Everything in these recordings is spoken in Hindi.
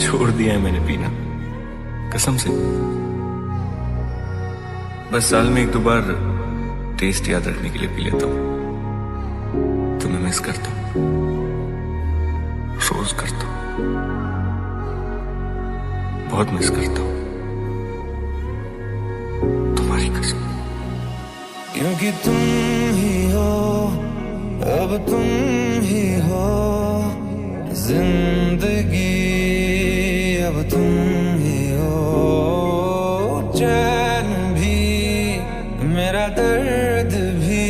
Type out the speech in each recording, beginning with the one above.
छोड़ दिया है मैंने पीना, कसम से। बस साल में एक दो बार टेस्ट याद रखने के लिए पी लेता हूं। तुम्हें मिस करता हूं, रोज करता हूं, बहुत मिस करता हूं, तुम्हारी कसम। क्योंकि तुम ही हो, अब तुम ही हो जिंदगी, अब तुम ही हो चैन भी, मेरा दर्द भी,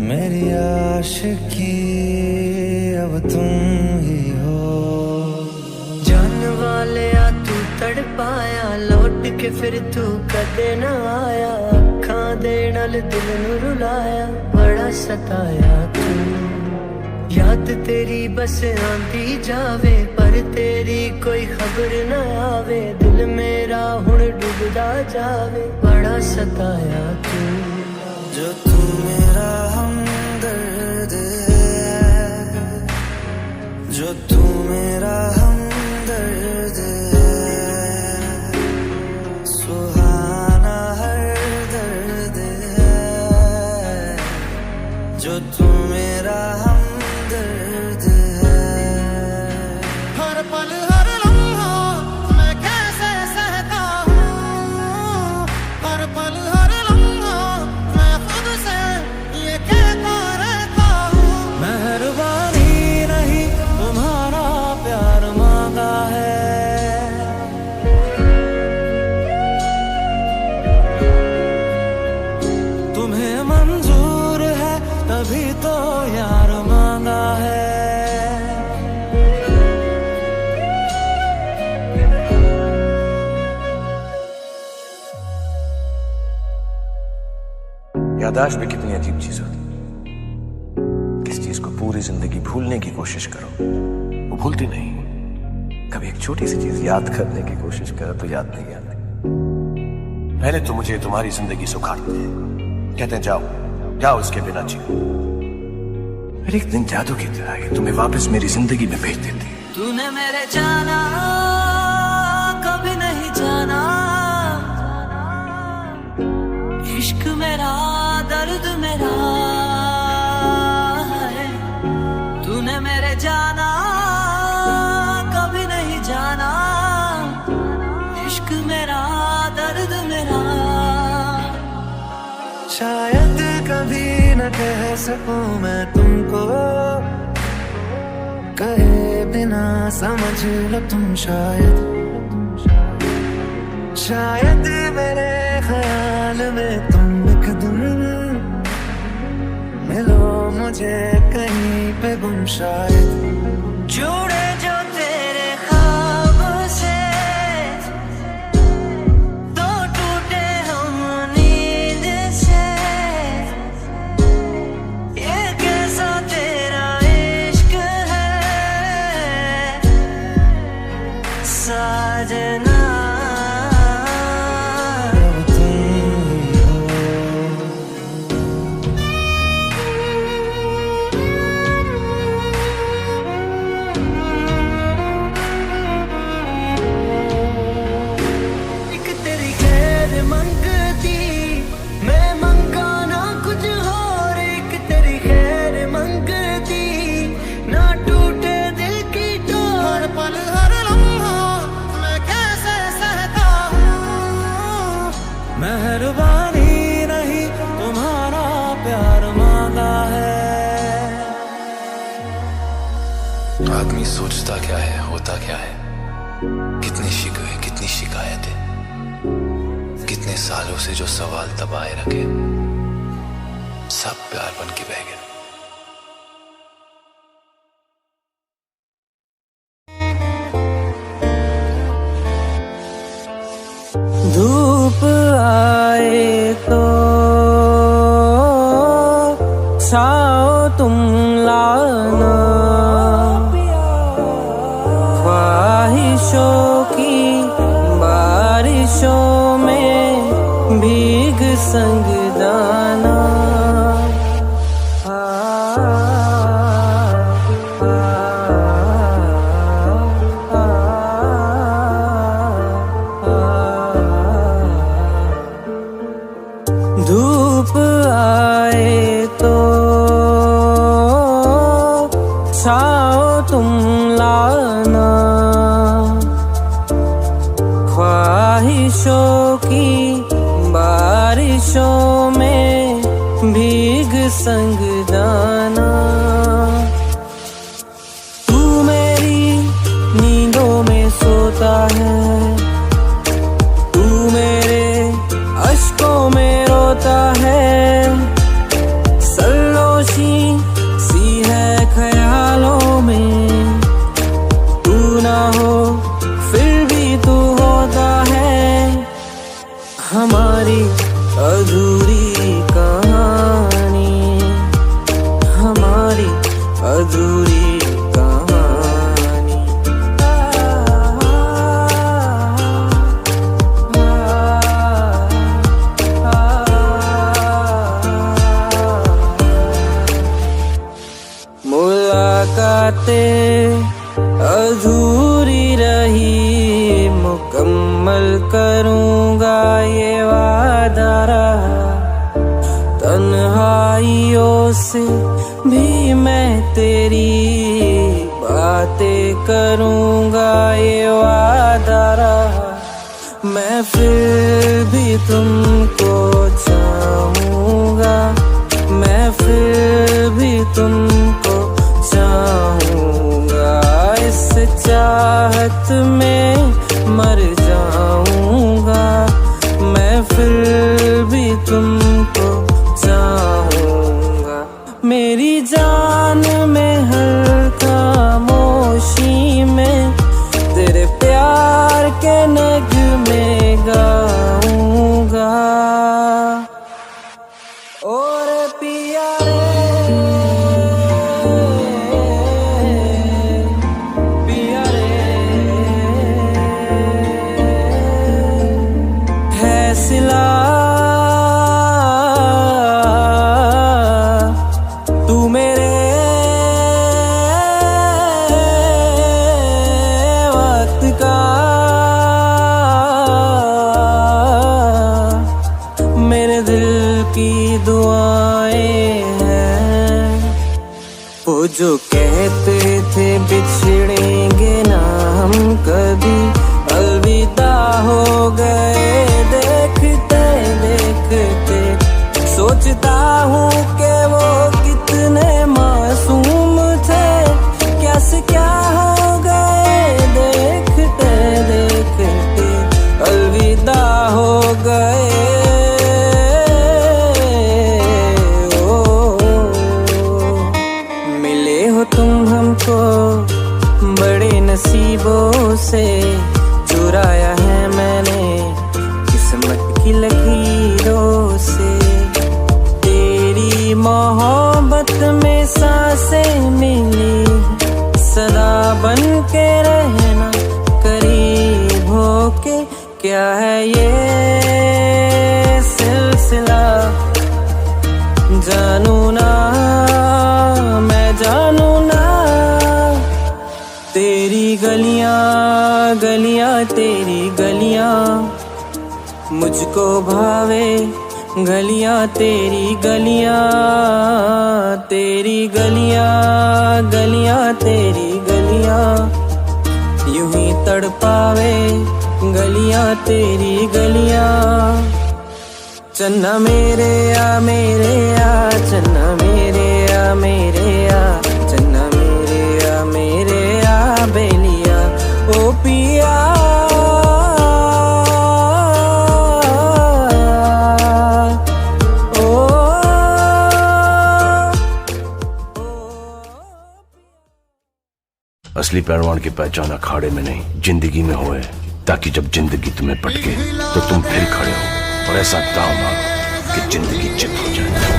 मेरी आशिकी, अब तुम ही हो। जान वाले आ तू तड़पाया, लौट के फिर तू कदे न आया। अखां दे नाल दिल नू रुलाया, बड़ा सताया तू। याद तेरी बस आंदी जावे, पर तेरी कोई खबर न आवे। दिल मेरा हुण डूबदा जावे, बड़ा सताया तू। जो तू मेरा हमदर्द है, जो तू मेरा हमदर्द है, सुहाना हर दर्द है। जो तू मेरा हमदर्द है, हर पल हर लम्हा मैं कैसे सहता हूँ, हर पल हर लम्हा मैं खुद से ये कहता रहता हूँ। मेहरबानी नहीं तुम्हारा प्यार मांगा है, तुम्हें मंजूर है तभी तो यार मांगा है। याददाश्त भी कितनी अजीब चीज होती है। किस चीज को पूरी जिंदगी भूलने की कोशिश करो, वो भूलती नहीं। कभी एक छोटी सी चीज याद करने की कोशिश करो तो याद नहीं आती। पहले तो मुझे तुम्हारी जिंदगी सुखाते हैं, कहते हैं जाओ जाओ इसके बिना जियो। फिर एक दिन जादू की तरह ये तुम्हें वापस मेरी जिंदगी में भेज देती है। तूने मेरे जाना कभी नहीं जाना, इश्क मेरा दर्द मेरा है। तूने मेरे जाना कभी नहीं जाना, इश्क मेरा दर्द मेरा। शायद कभी न कह सकूं मैं तुमको, कहे बिना समझ लो तुम शायद। शायद मेरे ख्याल में तुम एक दिन मिलो मुझे कहीं पे गुम शायद। जुड़े जो तेरे ख्वाब से, तो टूटे हम नींद से। ये कैसा तेरा इश्क है साजना। मेहरबानी नहीं तुम्हारा प्यार मांगा है। आदमी सोचता क्या है, होता क्या है, कितनी शिकवे कितनी शिकायतें, कितने सालों से जो सवाल दबाए रखे, सब प्यार बन के बह गए। धूप आए तो छाओ तुम लाना, ख्वाहिशों की बारिशों में भीग संग दाना। संग जाना। तू मेरी नींदों में सोता है, तू मेरे अश्कों में रोता है। सल्लोशी सी है ख्यालों में, तू ना हो फिर भी तू होता है। हमारी अधूरी कहानी, हमारी अधूरी कहानी। मुलाकातें अधूरी रही, मुकम्मल करूँगा ये वादा रहा। तन्हाइयों से भी मैं तेरी बातें करूँगा ये वादा रहा। मैं फिर भी तुमको चाहूँगा, मैं फिर भी तुमको चाहूँगा। इस चाहत में मर जाऊँगा, मैं फिर भी तुमको चाहूँगा। मेरी जान में हर खामोशी में तेरे प्यार के नगमे गाऊँगा। और पिया रे, पिया रे, है सिला तू मेरे वक्त का। मेरे दिल की दुआएं हैं, वो जो कहते थे बिछड़ेंगे ना हम कभी, अलविदा हो गए देखते देखते। सोचता हूँ कि वो कितने मासूम थे, क्या से क्या हो गए देखते देखते। अलविदा हो गए। मिले हो तुम हमको बड़े नसीबों से, चुराया है मैंने किस्मत की लकीरों से। तेरी मोहब्बत में सांसें मिली, सदा बन के रहना करीब होके। क्या है ये सिलसिला जानू ना, मैं जानू ना। तेरी गलियां गलियां तेरी गलियां मुझको भावे, गलियां तेरी गलियां, तेरी गलियां गलियां तेरी गलियां यूं ही तड़पावे। गलियां तेरी गलियां, चन्ना मेरे आ चन्ना मेरे आ चन्ना मेरे आ बेलिया ओ पिया। असली पहलवान की पहचान अखाड़े में नहीं जिंदगी में होए, ताकि जब जिंदगी तुम्हें पटके तो तुम फिर खड़े हो और ऐसा दांव मारो कि जिंदगी चित हो जाए।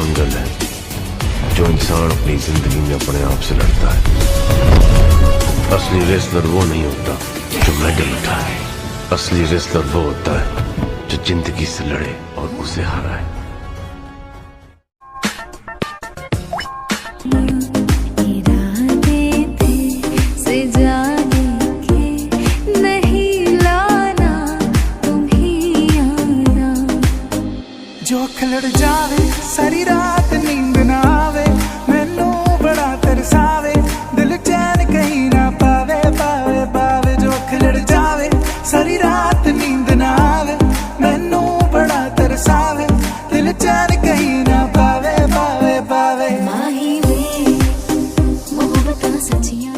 मंगल है जो इंसान अपनी जिंदगी में अपने आप से लड़ता है। असली रेसलर वो नहीं होता जो मेडल उठाए, असली रेसलर वो होता है जो जिंदगी से लड़े और उसे हराए। जो खिलड़ जावे सारी रात नींद ना आवे, मैनू बड़ा तरसावे, दिल चैन कहीं ना पावे पावे पावे। जो खिलड़ जावे सारी रात नींद ना आवे, मैनू बड़ा तरसावे, दिल चैन कहीं ना पावे पावे पावे। माही वे मोहब्बतां सच्चियां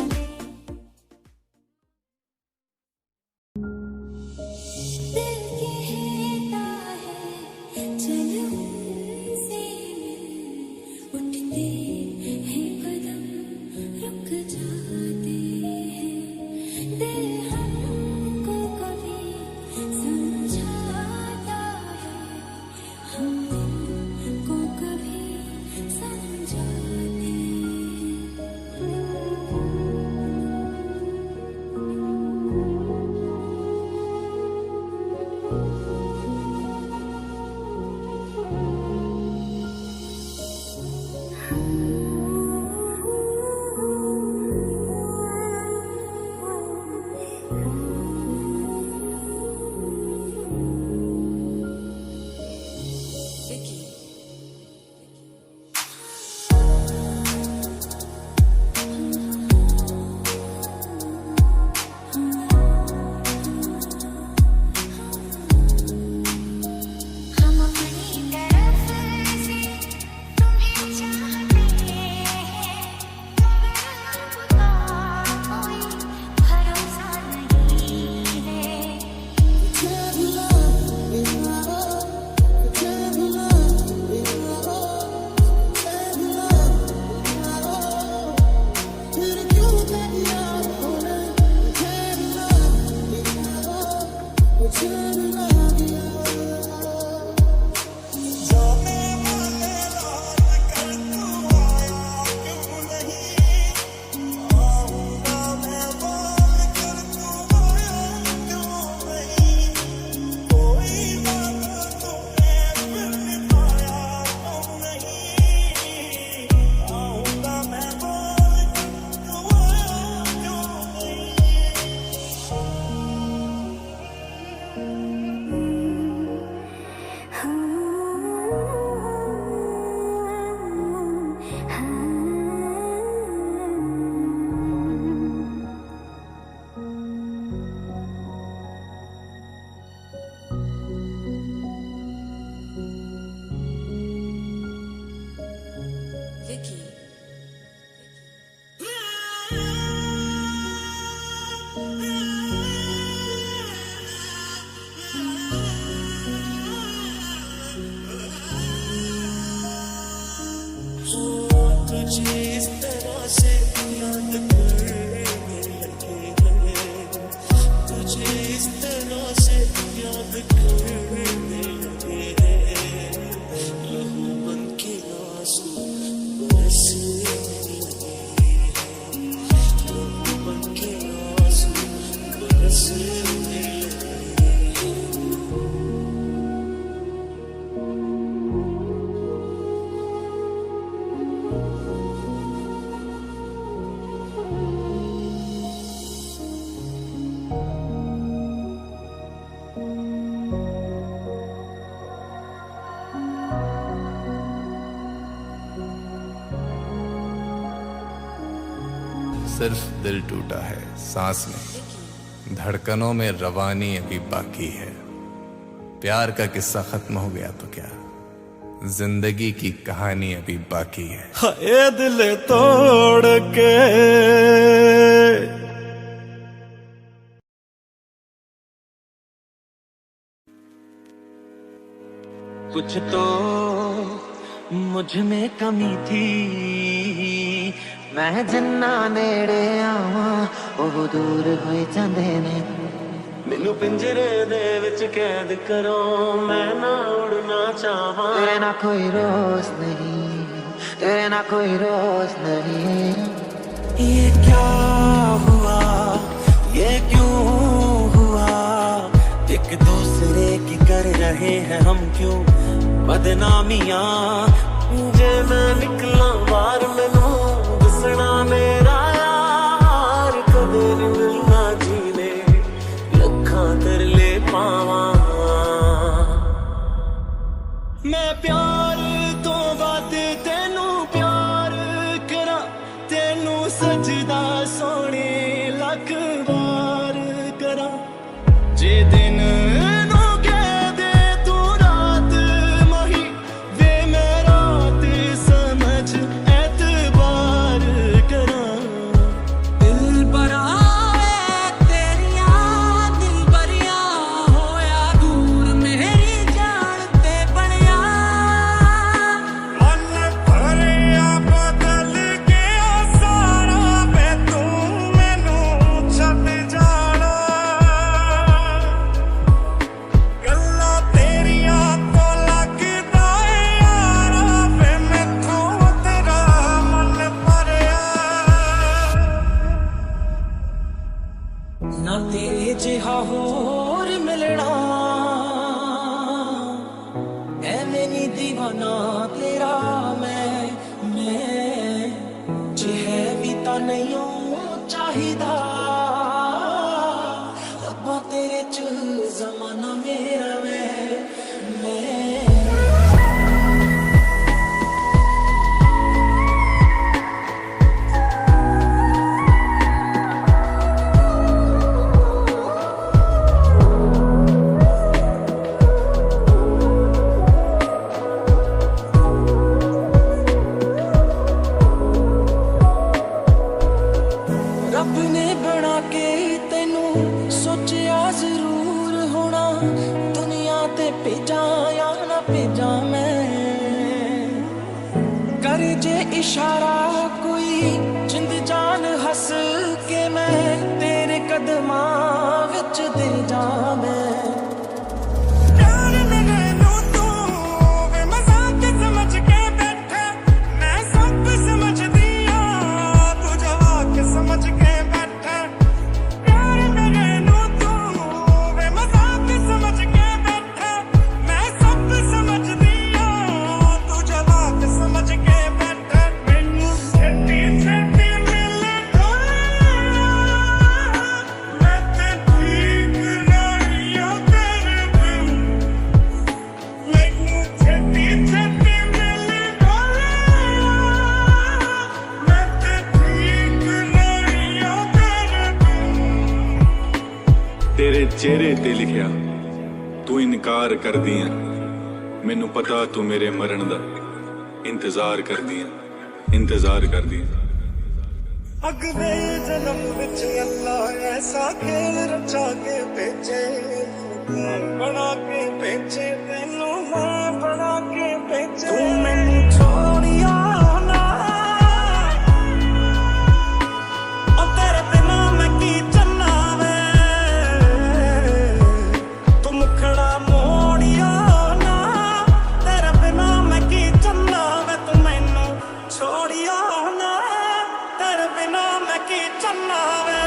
सिर्फ दिल टूटा है सांस नहीं, धड़कनों में रवानी अभी बाकी है। प्यार का किस्सा खत्म हो गया तो क्या, जिंदगी की कहानी अभी बाकी है। हाय दिल तोड़ के कुछ तो मुझ में कमी थी, मैं जिन्ना नेड़े आवा वो दूर हो जाते ने। ਮੈਨੂੰ ਪਿੰਜਰੇ ਦੇ ਵਿੱਚ ਕੈਦ ਕਰੋ ਮੈਂ ਨਾ ਉੜਨਾ ਚਾਹਾਂ तेरे ना कोई रोज नहीं, तेरे ना कोई रोज नहीं। ये क्या हुआ, ये क्यों हुआ, एक दूसरे की कर रहे हैं हम क्यों बदनामियां। जे मैं निकला बाहर मैनू दसना मेरा यार कदे नहीं मिलना जीने लखां तरले पावां मैं प्यार तो बात तेनू प्यार करा तेनू सजदा सोने लख बार करा जे दिन नू कह दे तू रात मही वे मैं रात समझ एतबार करा दिल बराए तेरिया दिल बरिया होया दूर मेरी जान ते बनया मन भरिया बदल गया सारा वे तू मैनू छड्ड जाना गल्लां तेरिया तो लगदा यारा वे मैथों तेरा मन भरिया ना तेरे जिहा होर मिलना ऐवें नी दीवाना तेरा मैं जे है भी तां नहीं ओ चाहिदा अब्बा तेरे च जमाना मेरा मैं रब ने बना के तेनू सोचिया जरूर होना दुनिया ते भेजा या ना भेजा मैं कर जे इशारा कोई जिंद जान हंस के मैं तेरे कदमां विच दे जा मैं प्यार मैनू तू वे मजाक समझ के बैठा मैं सब समझदी आ तू जवाक समझ के बैठा प्यार मैनू तू वे मजाक समझ के बैठा मैं सब समझदी आ तू जवाक समझ के बैठा मैनू छेती छेती मिले मैं ते ठीक रहियो तेरे बिन मैनू छेती छेती मिले मैं ते ठीक रहियो तेरे बिन तेरे चेहरे ते लिखिया तू इनकार कर दिया मैनू पता तू मेरे मरण दा इंतजार कर दिया अगले जन्म विच अल्लाह ऐसा खेल रचा के भेजे बना के भेजे तेनू मां बना के भेजे तू मैनू छोड़िया ना ओ तेरे बिना मैं की चन्ना वे तू मुखड़ा मोड़िया ना तेरे बिना मैं की चन्ना वे तू मैनू छोड़िया ना तेरे बिना मैं की चन्ना वे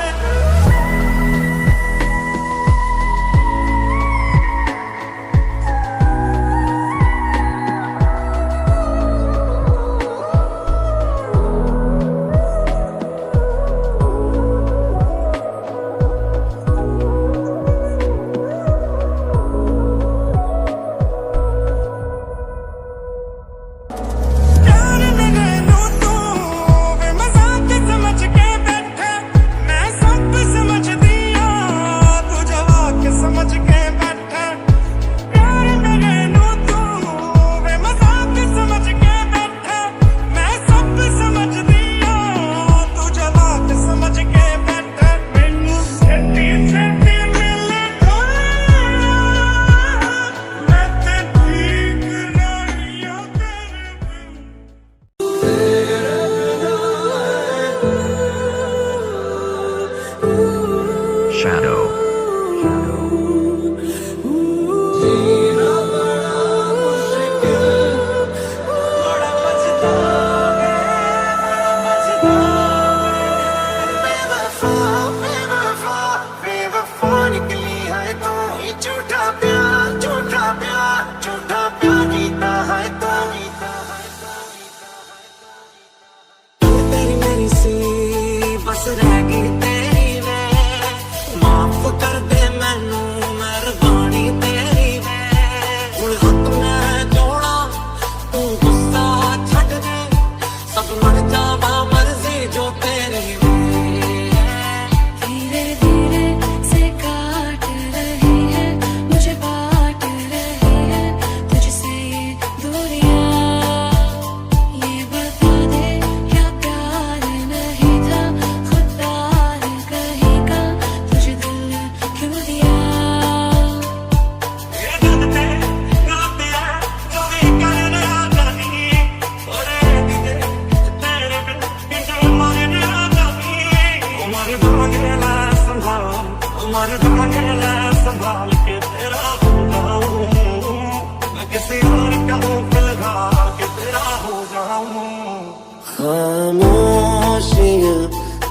खामोशियां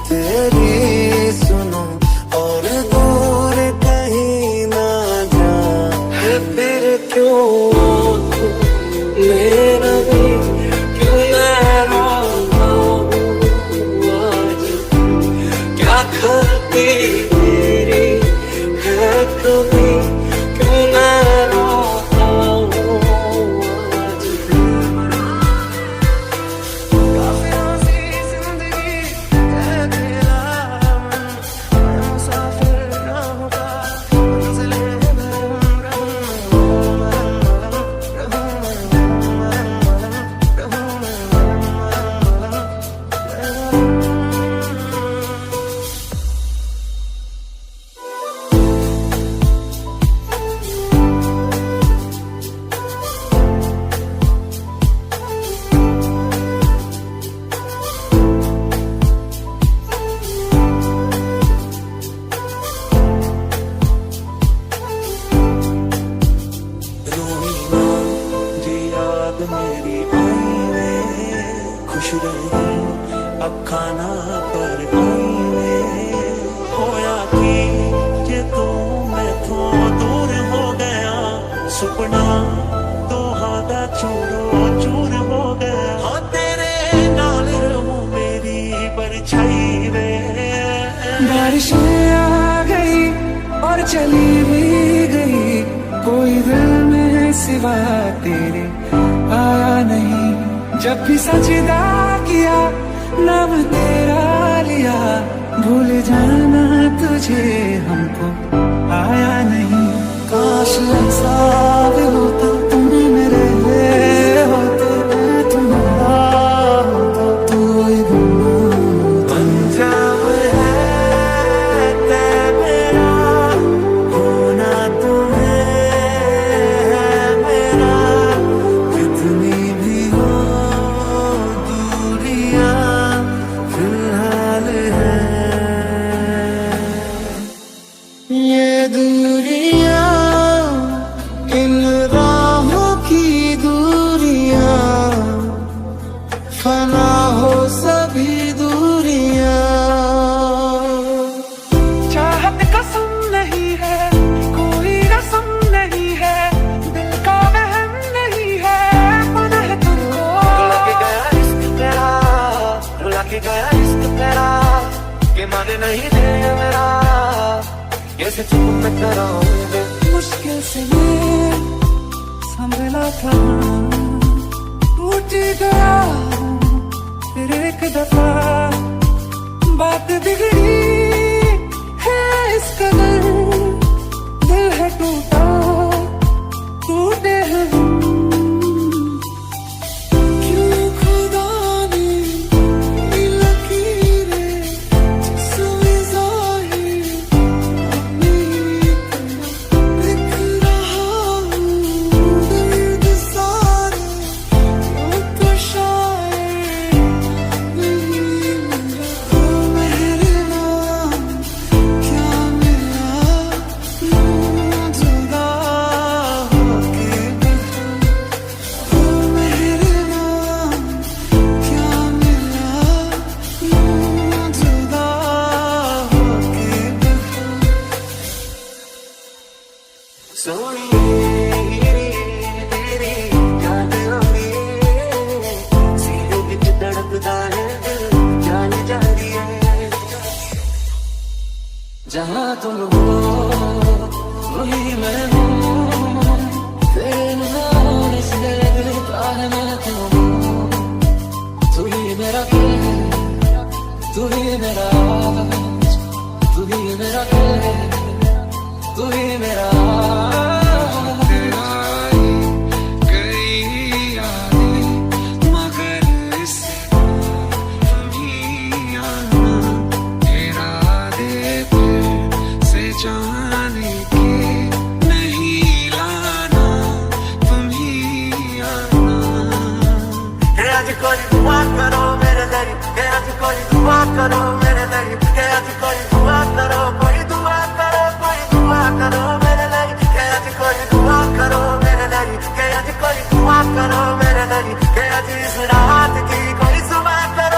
तेरी सुनो और दूर कहीं ना जा है फिर क्यों तू मेरा भी क्यों मैं रोता हूँ आज क्या खलती तेरी है कभी क्यों मैं रोता हूँ आज काफी हंसी जिंदगी है तेरा मन मैं मुसाफिर रहूँगा मंजिलें मेरी आई वे खुश रही अखा ना पर आई वे होया कि जे तू मैथों दूर हो गया सुपना तोहादा चूरो चूर हो गया हाँ तेरे नाल रहूं मेरी परछाई वे बारिशें आ गई और चली भी गई कोई दिल में सिवा तेरे आया नहीं जब भी सजदा किया नाम तेरा लिया भूल जाना तुझे हमको आया नहीं काश ऐसा भी होता तुम मेरे होते मैं तुम्हारा होता तू ही पंजाब है तै मेरा होना तुम्हें है मेरा कितनी भी हो दूरियां फिलहाल है ये दूरियां इन राहों की दूरियां फना हो सभी दूरियां चाहत कसम नहीं है कोई रस्म नहीं है दिल का वहम नहीं है पता है तुमको रुला के गया इश्क तेरा रुला के गया इश्क तेरा के माने नहीं दे मेरा कैसे चुप मैं कराऊंगा मुश्किल से ये संभला था टूट गया फिर एक दफा बात बिगड़ी है इस कदर दिल है टूटा टूटे हैं हम। क्यों खुदा ने ये लकीरें जिस्म ज़ाहिर अपनी तरफ लिख रहा हूँ दर्द सारे क्यों तो शायर नहीं मिला ओ मेरे नाम क्या मिला यूं जुदा होके बैठा ओ मेरे नाम क्या मिला यूं जुदा होके बैठा सोनी तेरी याद आवे सीनों विच धड़कदा है दिल जान जा रही है जहाँ तुम हो वही मैं हूँ तेरे नाम से दिलता है मैं तुम तू ही मेरा दिल तू ही मेरा आज, तू ही मेरा दिल तू ही मेरा कोई दुआ करो मेरे लिए आज कोई दुआ करो मेरे लिए आज कोई दुआ करो कोई दुआ करो कोई दुआ करो मेरे लिए आज कोई दुआ करो मेरे लिए आज कोई दुआ करो मेरे लिए आज इस रात की कोई सुबह करो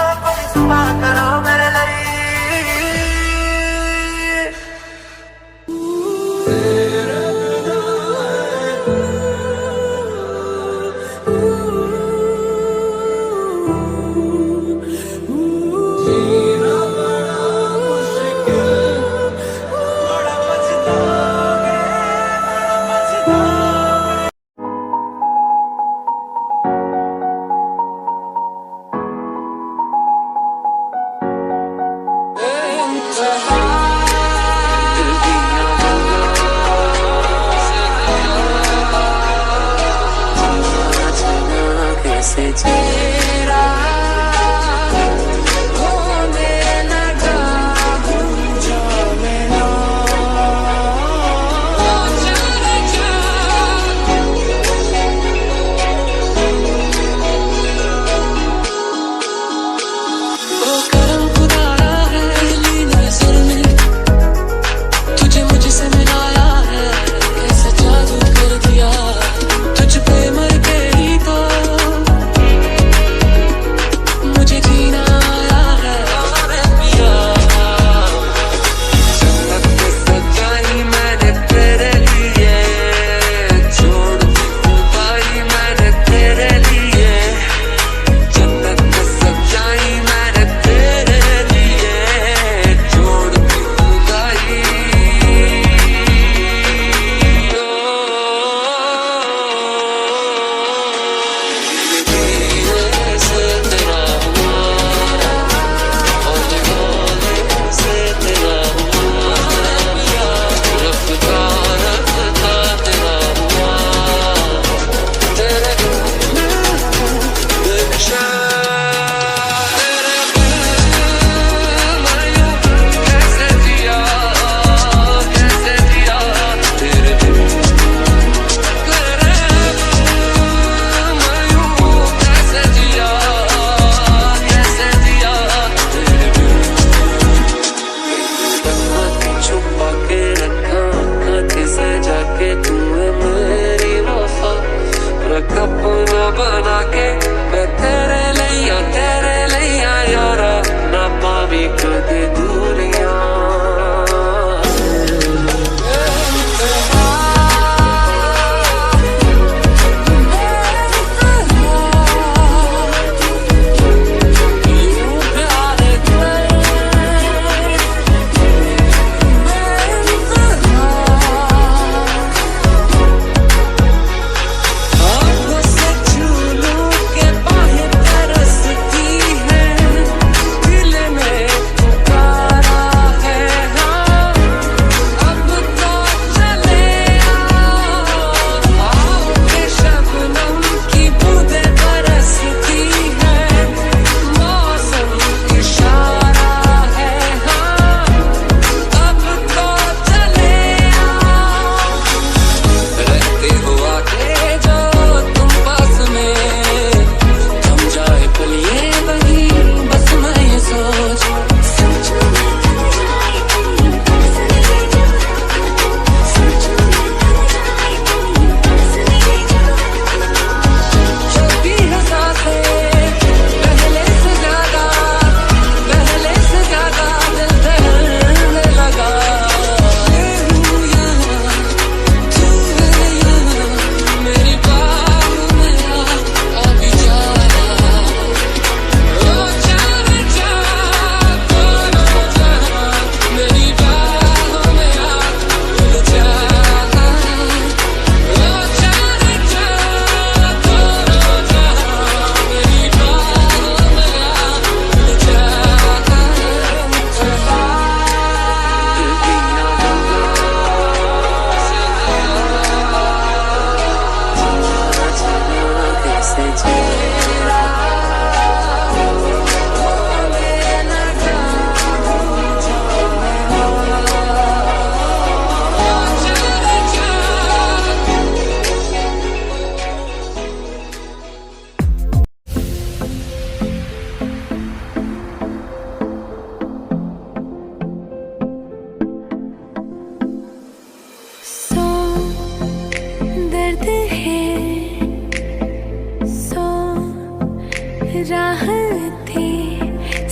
राहते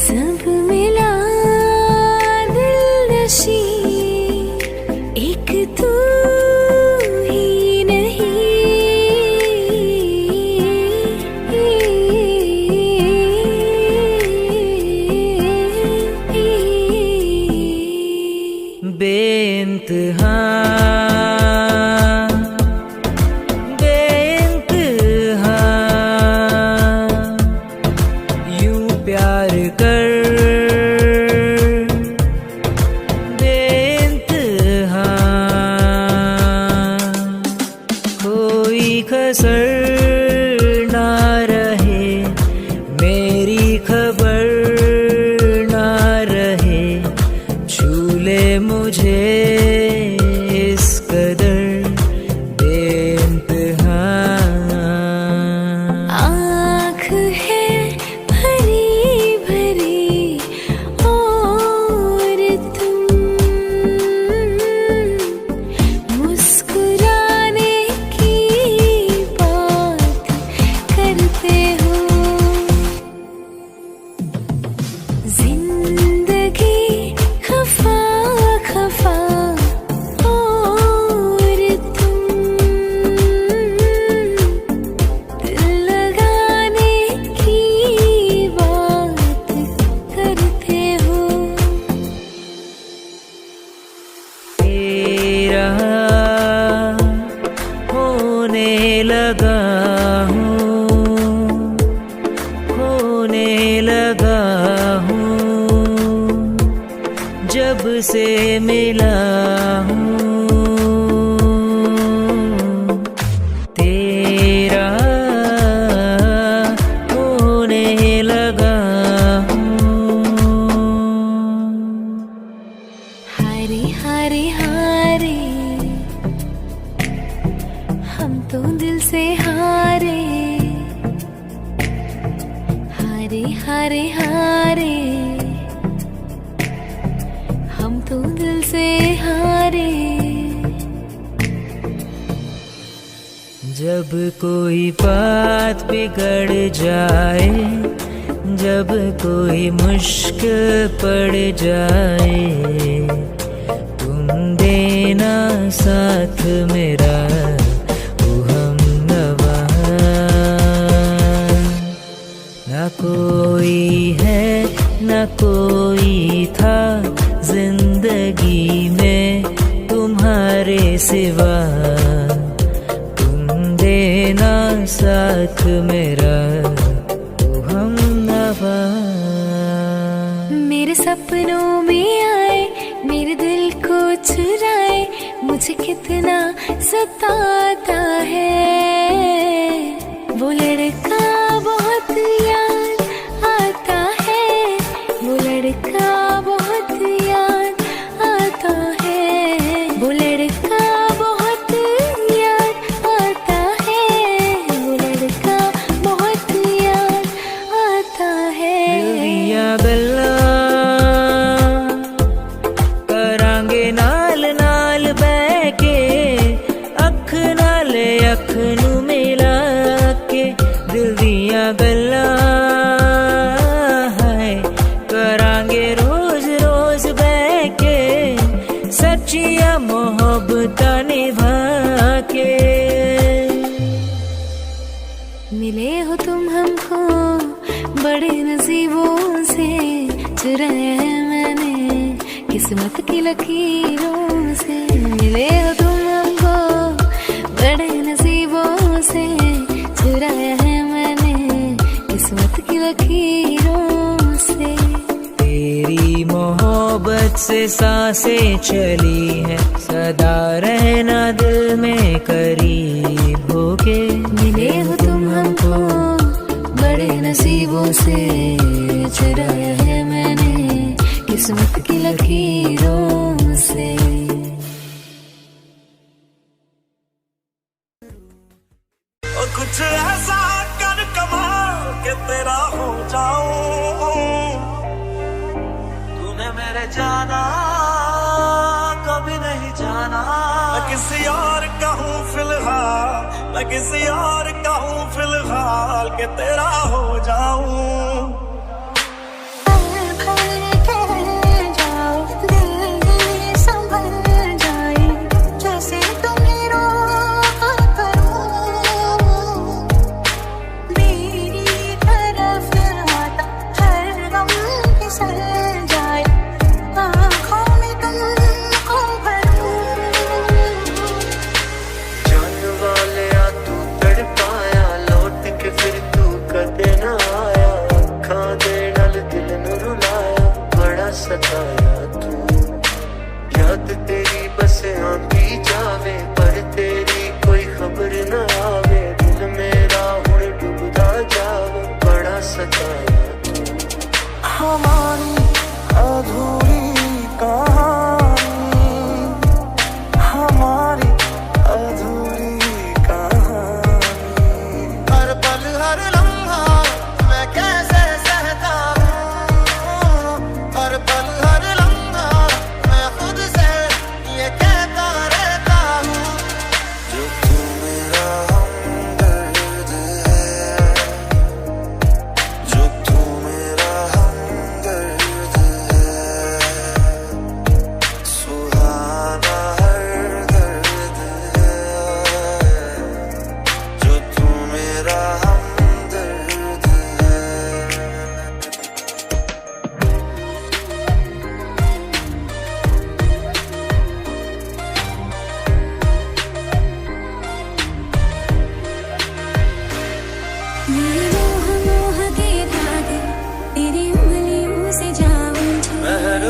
सब मिला दिलनशी एक तू ही नहीं बेइंतहा कसर ना रहे मेरी खबर ना रहे झूले मुझे इस कदर बेइंतहा आँख है भरी भरी और तुम मुस्कुराने की बात करते हो जिंदगी खफा खफा और तुम दिल लगाने की बात करते हो तेरा होने लगा हूँ होने लगा हूँ जब से मिला हूँ तेरा होने लगा हूँ हारे हारे हारे हम तो दिल से हारे हारे हारे हारे हम तो दिल से हारे जब कोई बात बिगड़ जाए जब कोई मुश्किल पड़ जाए तुम देना साथ मेरा ओ हमनवा ना कोई है ना कोई था जिंदगी में तुम्हारे सिवा तुम देना साथ मेरा ओ हमनवा मेरे सपनों में आए मेरे दिल को चुराए मुझे कितना सताता है वो लड़का बहुत याद आता है वो लड़का बहुत याद आता है वो लड़का बहुत याद आता है वो लड़का बहुत याद आता है दिया गल्ला करांगे नाल नाल बैके अख नाले अख नू मिला के दिल दिया गल्ला है करांगे रोज रोज बैके सच्चिया मोहब्बतां निभा के मिले हो तुम हमको बड़े नसीबों से चुराया है मैंने किस्मत की लकीरों से मिले हो तुम हमको बड़े नसीबों से चुराया है मैंने किस्मत की लकीरों से तेरी मोहब्बत से सांसें चली है सदा रहना दिल में करीब होके मिले हो तुम हमको बड़े नसीबों से चुराया है मैंने किस्मत की लकीरों से कुछ ऐसा कर कमाल के तेरा हो जाऊं तूने मेरे जाना कभी नहीं जाना मैं किसी और का हूँ फिलहाल मैं किसी और का हूँ फिलहाल के तेरा हो जाऊं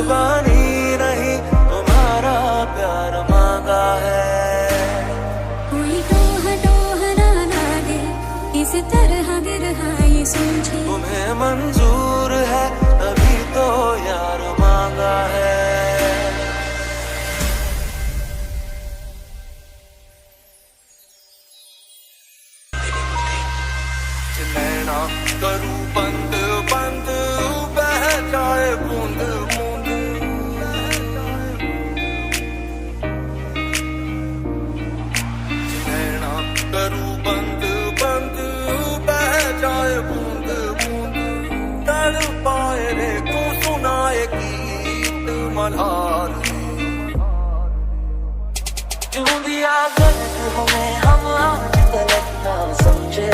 कुर्बानी नहीं तुम्हारा प्यार मांगा है। कोई टोह ना दे इस तरह गिरहा ये सोचे तुम्हें मंजूर है तभी तो यार मांगा है। नैना करूं बंद बंद बह जाए बूंद बूंद। नैना करूं बंद बंद बह जाए बूंद बूंद। तड़ पाए रे तू सुनाए गीत मल्हार। क्यों दिया गलत हमें हम आज गलत ना समझे।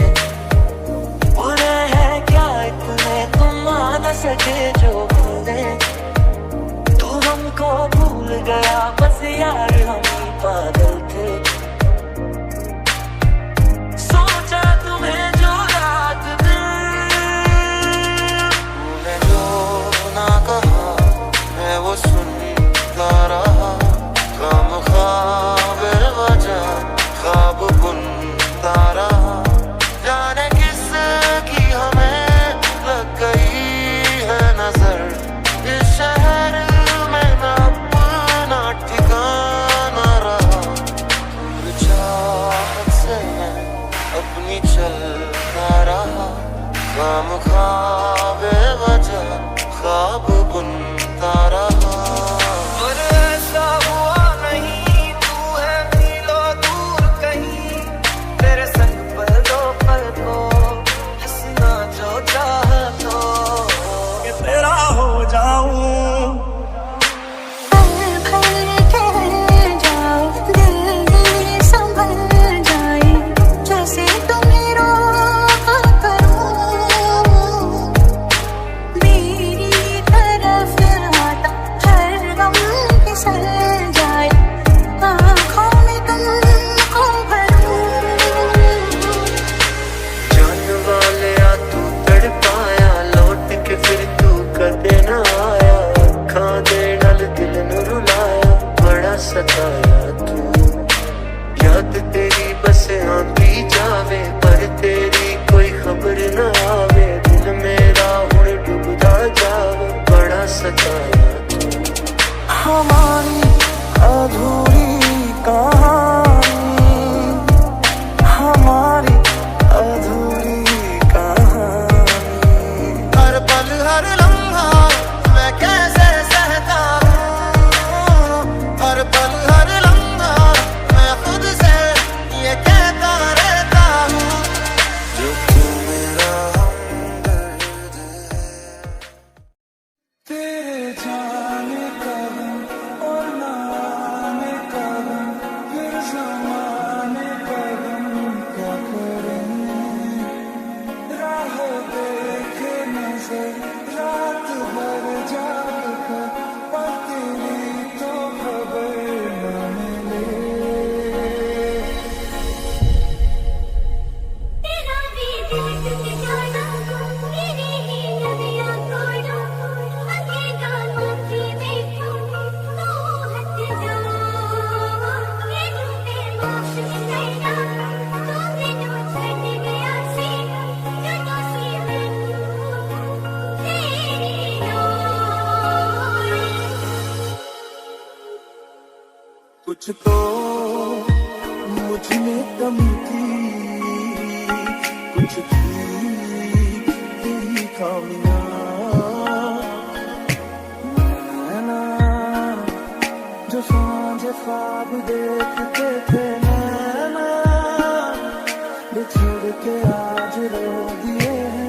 बुरे हैं क्या इतने तुम आ न सके जो भूले। तू हमको भूल गया बस यार हम ही पागल थे। सोचा तुम्हें जो रात में तूने जो ना कहा मैं वो सुनता रहा। गम ख्वाब वजह ख्वाब बुनता रहा। जाने किसकी हमें लग गई है नजर। इस शहर में न अपना ठिकाना रहा। दूर चाहत से मैं अपनी चलता रहा। गम ख्वाब वजह ख्वाब बुनता रहा। और ऐसा हुआ नहीं तू है मीलों दूर कहीं। तेरे संग पर दो पल को हंसना जो चाहा तो कि तेरा हो जाऊं। सताया तू याद तेरी बस आंधी जावे पर तेरी कोई खबर न आवे। दिल मेरा हुण डूबदा जावे बड़ा सताया तू। हमारी अधूरी कहानी हमारी अधूरी कहानी। हर पल हर लम्हा मैं कैसे सहता हूँ। हर पल हर लम्हा मैं खुद से ये कहता रहता हूँ। जो तू मेरा हमदर्द है। तेरे जाने कदम और ना आने कदम फिर ज़माने कदम क्या करें। राह देखे नजर रात भर जाग कर पर तेरी तो खबर न मिले। तेरा भी दिल टूट जाना मेरी ही नदियाँ तोड़ना। अकेला माफी देखो तो हट जा। ये टूटे माफ करना तो मैनू छड़ गया सी। जदों सी मैनू तेरी लोड़। कुछ तो मुझ में कमी थी कुछ थी तेरी खामियां। नैना जो सांझ ख्वाब देखते थे नैना बिछड़ के आज रो दिए हैं।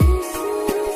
महसूस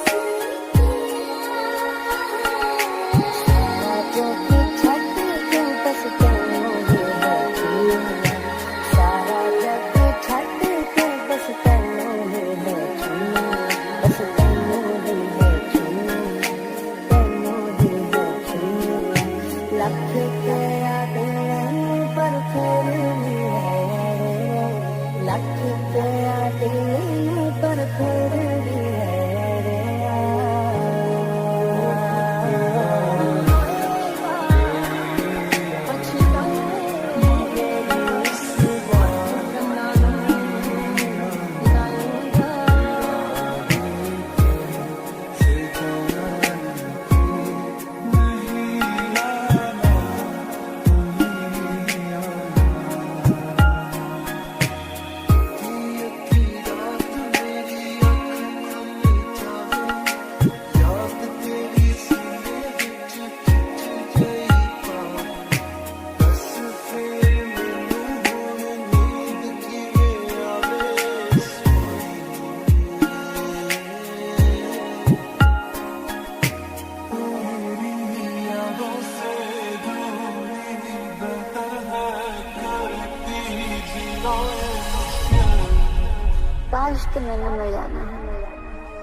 काश कि मैंने मर जाना है,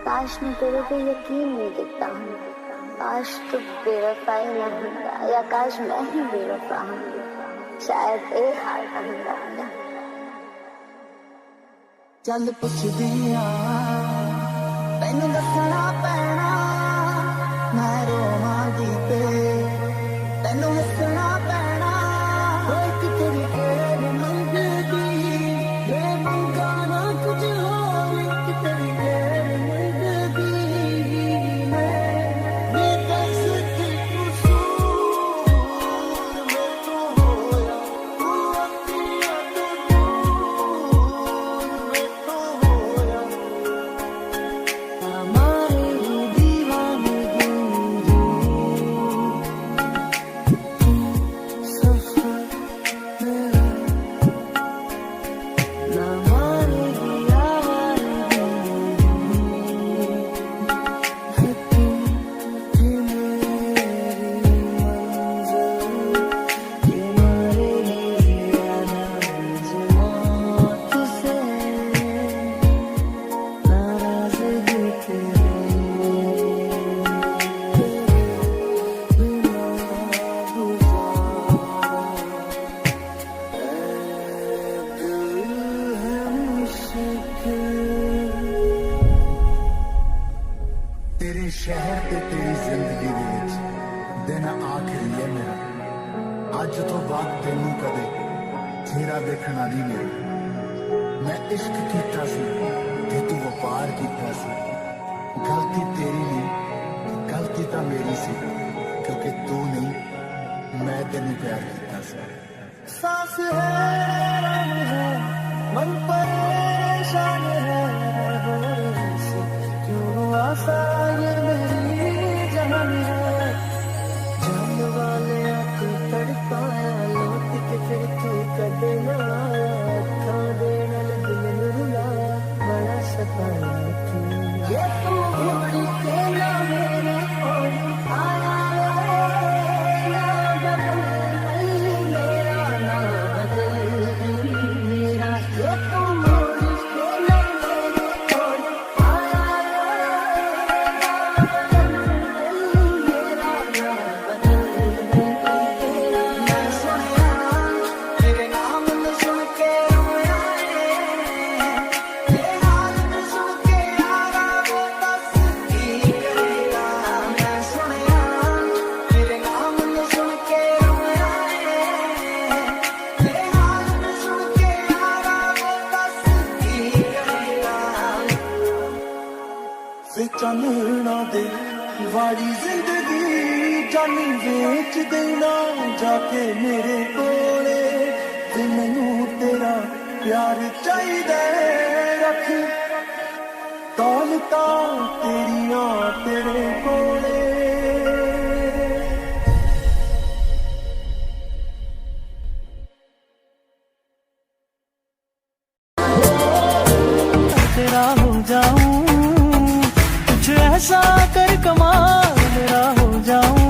काश मैं तेरे पे यकीन नहीं करता हूँ, काश तू बेवफाई न होता, या काश मैं ही बेवफा हूँ, शायद एक हाल का होता। चल पुछदिया तैनू दसना पैना, मैं रोवांगी ते तैनू हसना पैना। एक तेरी गैर मंगदी वे मंगा ना कुछ होर, एक तेरी गैर मंगदी मैं ये दस के कसूर में तो होया, तू अखियां तो दूर में तो होया। हमारे दीवानगी सफर मेरा ना मारे दिया फिर तुम ही मेरी मंजिल, ये मारे ज्यादा तुझसे नाराजगी तेरे शहर ते तेरी जिंदगी दे विच दिन आखिरी है मेरा। अज तो बाद तेनू कदे चेहरा देखना नहीं मेरा। मैं इश्क कीता सी ते तू व्यापार कीता सी, गलती तेरी नहीं गलती तां मेरी सी, क्योंकि तू नहीं मैं तेनू प्यार कीता सी। सांस है मन परेशान है, क्यों आसा ये मेरी जान है। जान वाले तू तड़पाया, लौट के फिर तू कदे ना आया, अखां दे नाल दिल नूं रुलाया, बड़ा सताया तू। ये तू घोड़ी के ना मेरे कोल आया रे, ना बदल मेरा ना बदल मेरा। ये तू घोड़ी के ना मेरे कोल आया रे, ना बदल मेरा ना बदल मेरा। मैं सुनिया तेरे नाम नूं सुन के रोया रे, तेरे हाल नूं सुन के यारा वो दस की करेगा। मैं सुनिया तेरे नाम नूं सुन के रोया रे, तेरे हाल नूं सुन के यारा वो दस की करेगा। वे चानना दे वाली जिंदगी जानी बेच देना जाके मेरे कोले, ते मैनू तेरा प्यार चाहिदा रख दौलतां तेरियां तेरे कोले। तेरा हो जाऊं कुछ ऐसा कर कमाल, मेरा हो जाऊं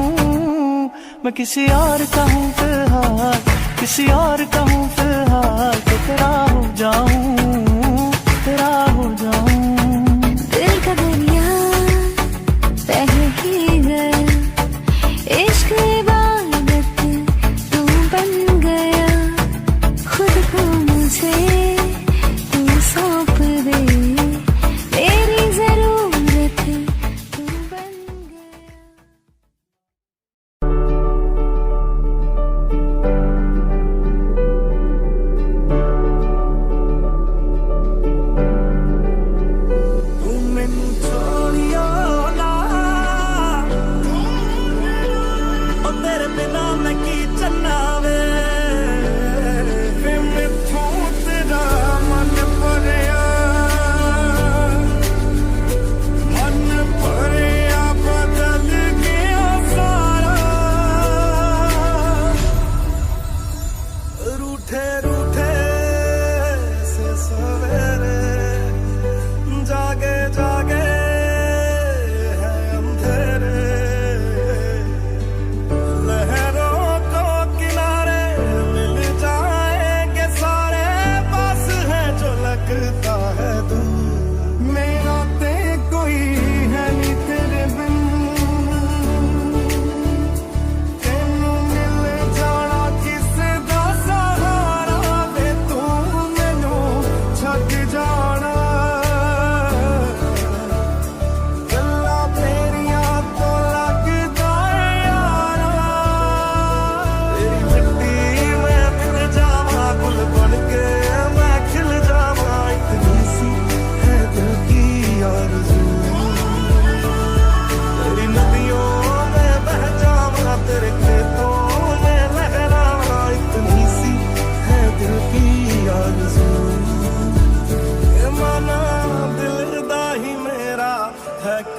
मैं किसी और का हूँ फिलहाल, किसी और का हूँ फिलहाल। तो तेरा हो जाऊं, तेरा हो जाऊं। दिल का दरिया बह ही गया, इश्क इबादत तू बन गया, खुद को मुझे तू सौंप दे, मेरी जरूरत तू बन गया।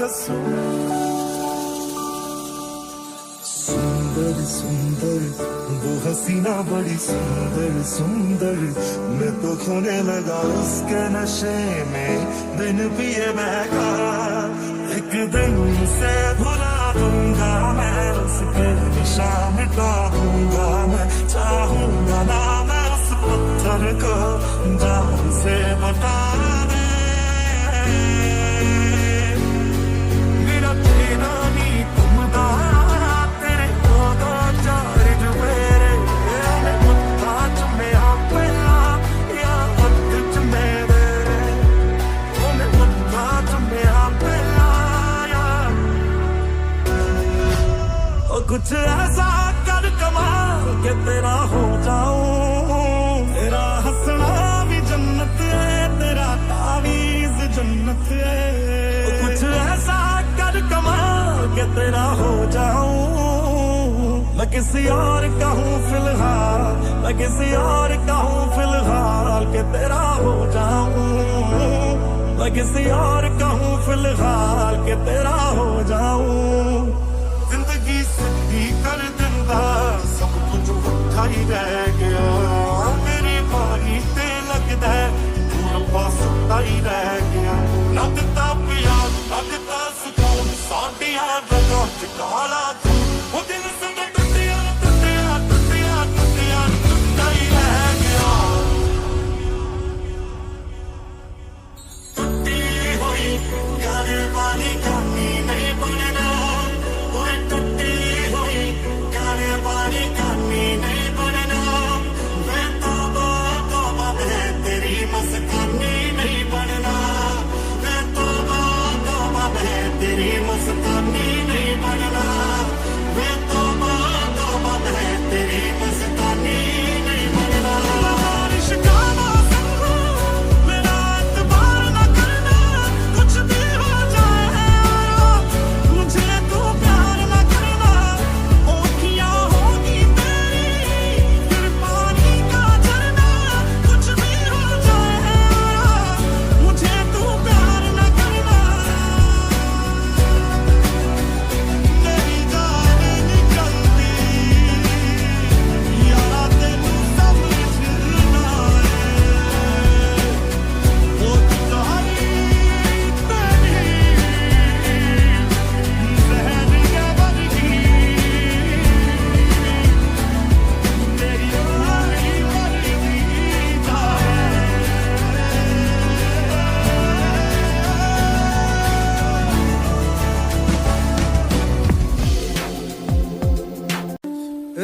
दसो सुंदर सुंदर वो हसीना बड़ी सुंदर सुंदर मैं तो खोने लगा उसके नशे में दिन पिए महका एक दिन से भुला दूंगा मैं उसके निशा मिटा दूंगा मैं चाहूंगा ना मैं उस पत्थर को जान से बता दे मेरा तेरा नी घूमदा तेरे दो चार जुमेरे मैं मुट्ठा च मेरा पहला या हथ च मेरे मैं मुट्ठा च मेरा पहला यार ओ कुछ ऐसा कर कमाल के तेरा हो जाऊं तेरा हंसना भी जन्नत है तेरा तावीज़ जन्नत है ओ कुछ ऐसा कर कमाल के तेरा हो जाऊं मैं किसी और का हूँ फिलहाल मैं किसी और का हूँ फिलहाल के तेरा हो जाऊं मैं किसी और का हूँ फिलहाल के तेरा हो जाऊं जिंदगी सिद्धि कर दिंदा सब कुछ उठा ही रह गया मेरी बारी ते लगदा पूरा पास सुता ही रह गया ना दिता पिया ना दिता सुकून साडिया जगह च काला तू वो दिल से टुटिया टुटिया टुटिया टुटिया टुटा ही रह गया टुटी हुई घर वाली कमी नहीं बनना बारी करनी नहीं बनना मैं तौबा मैं तेरी मस्तानी नहीं बनना मैं तौबा मैं तेरी मस्तानी नहीं बनना मैं तौबा मैं तेरी मस्तानी नहीं बनना बारिश का मौसम हो मेरा एतबार न करना कुछ भी हो जाए मुझे तू प्यार न करना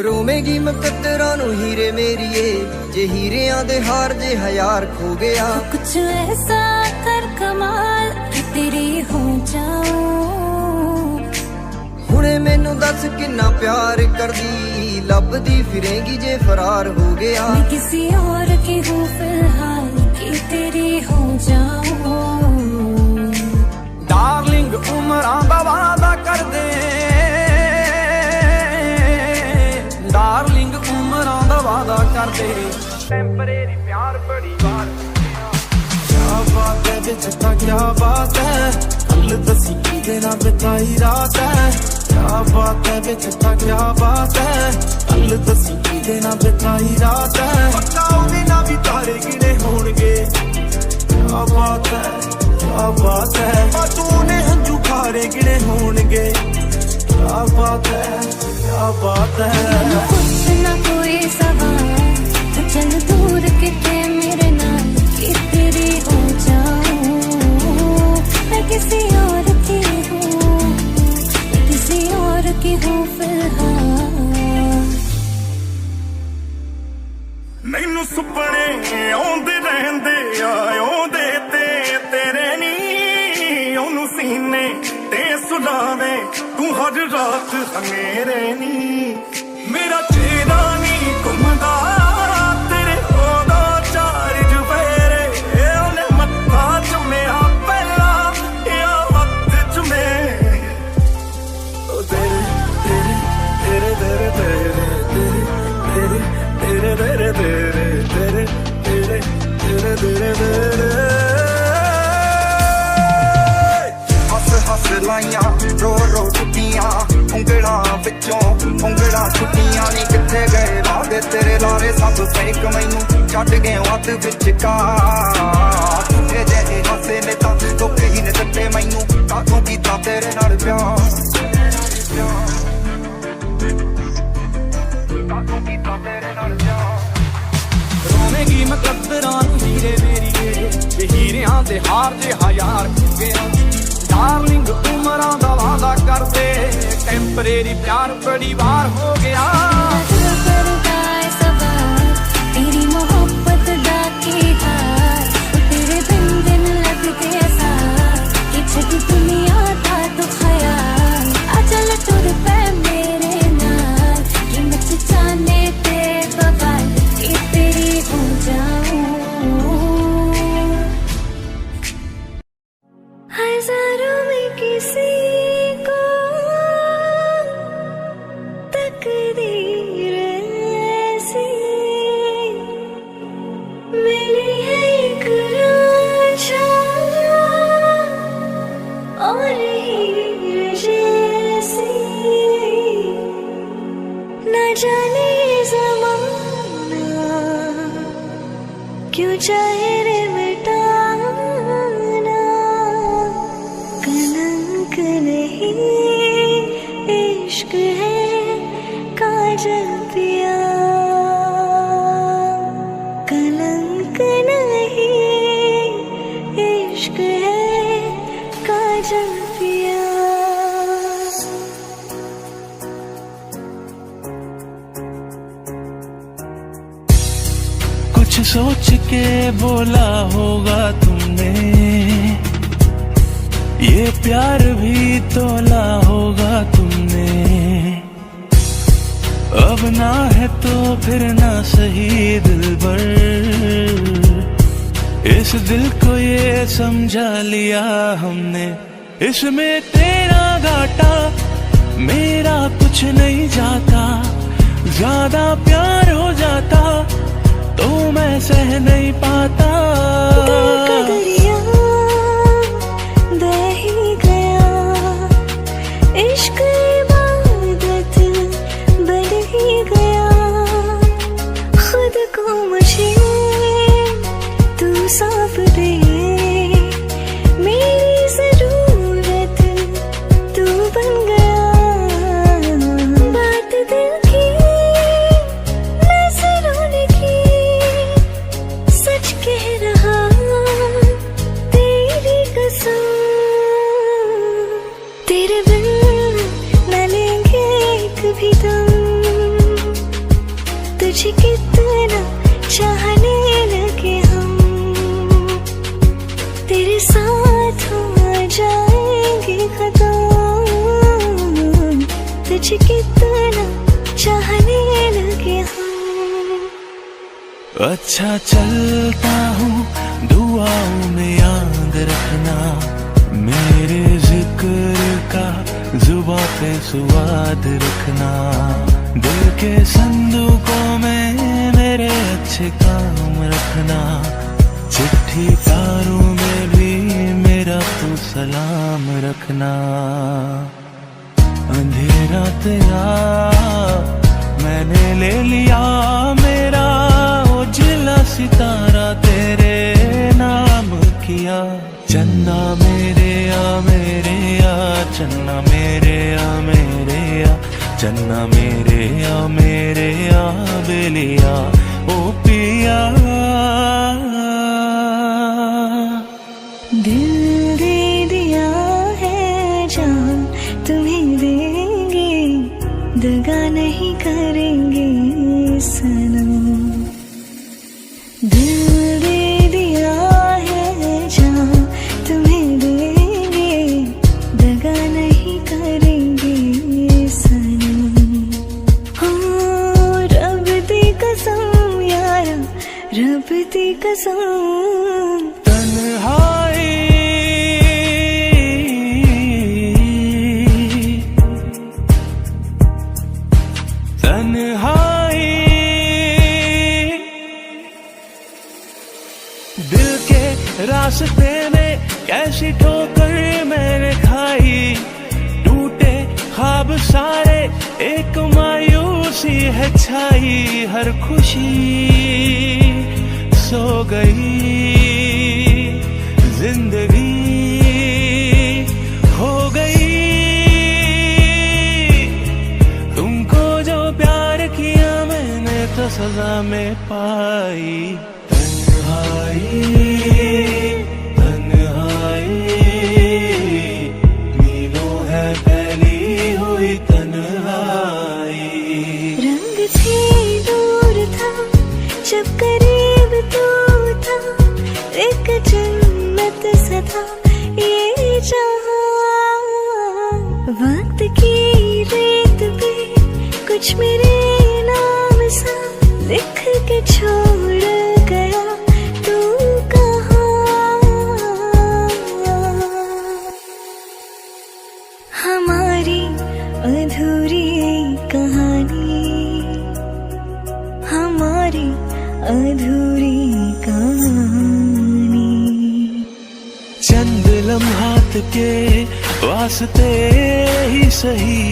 रोवेगी मुकद्दरां नूं हीरे मेरिए जे हीरियां दे हार जे हयार खो गया कुछ ऐसा कर कमाल कि तेरी हो जाऊं हुणे मैनू दस किन्ना प्यार करदी लभदी फिरेंगी जे फरार हो गया मैं किसी और की हूँ फिलहाल कि तेरी हो जाऊं डार्लिंग उमरां दा वादा कर दे डार्लिंग उमरां दा वादा कर दे टेंपरेरी प्यार बड़ी बार क्या बात है बेचता क्या बात है कल दसी किदे ना बिताई रात है क्या बात है बेचता क्या बात है कल दसी किदे ना बिताई रात है पक्का ना भी तारे गिने होणगे क्या बात है तूने हंजू खारे गिने होणगे क्या बात है कुछ ना कोई सवाल तो चल दूर कितने मेरे नाल कि तेरी हो जाऊं मैं किसी और की हूँ फिलहाल मैनू सुपने आउंदे रहंदे आउंदे ते तेरे नी ओनू सीने ते सुलावे तू हर रात मेरे नी मेरा चेहरा नी घुमदा तेरे ओदा चार जुफेरे ओने मत्था चुमेया पहला या वक्त चुमे ओ तेरे तेरे तेरे तेरे तेरे तेरे तेरे तेरे तेरे तेरे तेरे तेरे हंस हंस लाई ਵਿੱਚੋਂ ਉਂਗਲਾਂ ਛੁੱਟੀਆਂ ਨਹੀਂ ਕਿੱਥੇ ਗਏ ਵਾਦੇ ਤੇਰੇ ਲਾਰੇ ਸਭ ਫੇਕ ਮੈਨੂੰ ਛੱਡ ਗਏ ਹੱਥ ਵਿੱਚ ਕਾ ਇਹ ਜਿਹੇ ਹੱਸੇ ਨੇ ਤਾਂ ਧੋਖੇ ਹੀ ਨੇ ਦਿੱਤੇ ਮੈਨੂੰ ਕਾਹਤੋਂ ਕੀਤਾ ਤੇਰੇ ਨਾਲ ਪਿਆਰ ਕਾਹਤੋਂ ਕੀਤਾ ਤੇਰੇ ਨਾਲ ਪਿਆਰ ਰੋਵੇਂਗੀ ਮੁਕੱਦਰਾਂ ਨੂੰ ਹੀਰੇ ਮੇਰੀਏ ਤੇ ਹੀਰਿਆਂ ਦੇ ਹਾਰ ਜਿਹਾ ਯਾਰ ਗਿਆ डार्लिंग उमरां दा वादा करदे टेंपरेरी प्यार बड़ी बार हो गया तेरी मोहब्बत दा की हार तेरे बिन दिन लगते आसार कि छठी दुनिया था तो ख्याल अचल टुर पे मेरे नाल कि मच जाने ते बवाल कि तेरी हो जाऊं हजारों में किसी को तकदीर ऐसी मिली है एक रांझा और हीर जैसी न जाने ज़माना क्यों चाहे रे मिटाना कलंक नहीं इश्क है काजल पिया कलंक नहीं इश्क है काजल पिया कुछ सोच के बोला होगा तुमने ये प्यार भी तोला होगा तुमने अब ना है तो फिर ना सही दिलबर इस दिल को ये समझा लिया हमने इसमें तेरा घाटा मेरा कुछ नहीं जाता ज्यादा प्यार हो जाता तो मैं सह नहीं पाता इश्क इबादत बन ही गया खुद को मुझे तू सौंप दे मेरी जरूरत तू बन गया बात दिल की नजरों ने की सच कह रहा तेरी कसम तेरे बिन भी तुम तुझे कितना चाहने लगे हम तेरे साथ हो जाएंगे खत्म तुझे कितना चाहने लगे हम अच्छा चलता हूँ दुआओं में याद रखना मेरे जिक्र का जुबा पे स्वाद रखना दिल के संदूकों में मेरे अच्छे काम रखना चिट्ठी तारों में भी मेरा तू सलाम रखना अंधेरा तेरा मैंने ले लिया मेरा उजला सितारा तेरे नाम किया चन्ना मेरे आ चन्ना मेरे आ चन्ना मेरे आ बेलिया ओ पिया दिल दे दिया है जान तुम्हें देंगे दगा नहीं करेंगे सनम दिल दे दिया है जान तुम्हें देंगे दगा नहीं करेंगे सनम हो रब दी कसम यारा रब दी कसम दिल के रास्ते में कैसी ठोकर मैंने खाई टूटे ख्वाब सारे एक मायूसी है छाई, हर खुशी सो गई, जिंदगी हो गई। तुमको जो प्यार किया मैंने तो सजा में पाई। तन्हाई तन्हाई मीलों है फैली हुई तन्हाई। रंग से दूर था जब करीब तू था, एक जन्नत सा था ये जहां। वक्त की रेत पे कुछ मेरे नाम सा लिख के छोड़ गया तू कहाँ। हमारी अधूरी कहानी, हमारी अधूरी कहानी। चंद लम्हात के वास्ते ही सही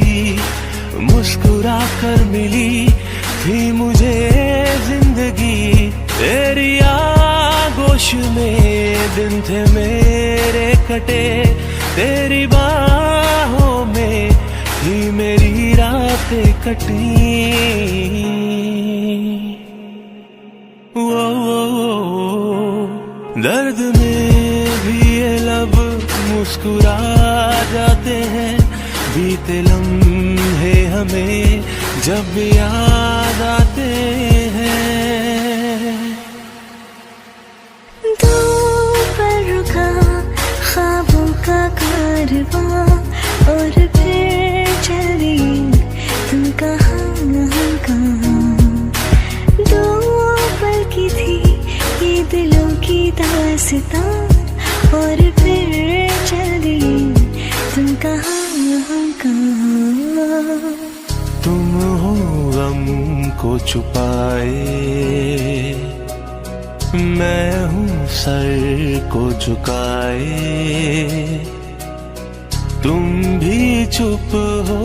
मुस्कुरा कर मिली थी मुझे जिंदगी। तेरी आगोश में दिन थे मेरे कटे, तेरी बाहों में थी मेरी रातें कटी। दर्द में भी ये लब मुस्कुरा जाते हैं, बीते लम्हे हमें जब याद आते हैं। दो पर रुका ख्वाबों का कारवां और फिर चली तुम कहाँ कहाँ। दो पल की थी ये दिलों की दास्तां और फिर चली तुम कहाँ कहाँ। तुम हो गम को छुपाए, मैं हूँ सर को झुकाए। तुम भी चुप हो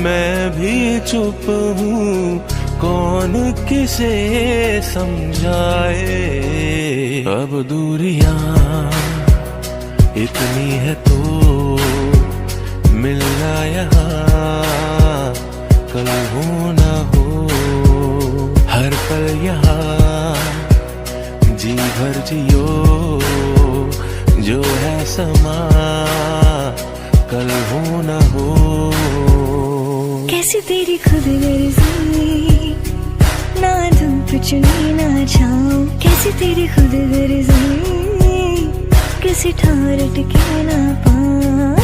मैं भी चुप हूँ, कौन किसे समझाए। अब दूरियां इतनी है तो मिलना यहाँ कल हो ना हो। हर पल यहाँ जी भर जियो, जो है समा कल हो ना हो। कैसी तेरी खुद गर्जी, ना धूप चुनी ना छाँव। कैसी तेरी खुद गर्जी, किसी ठार टिके ना पाऊं।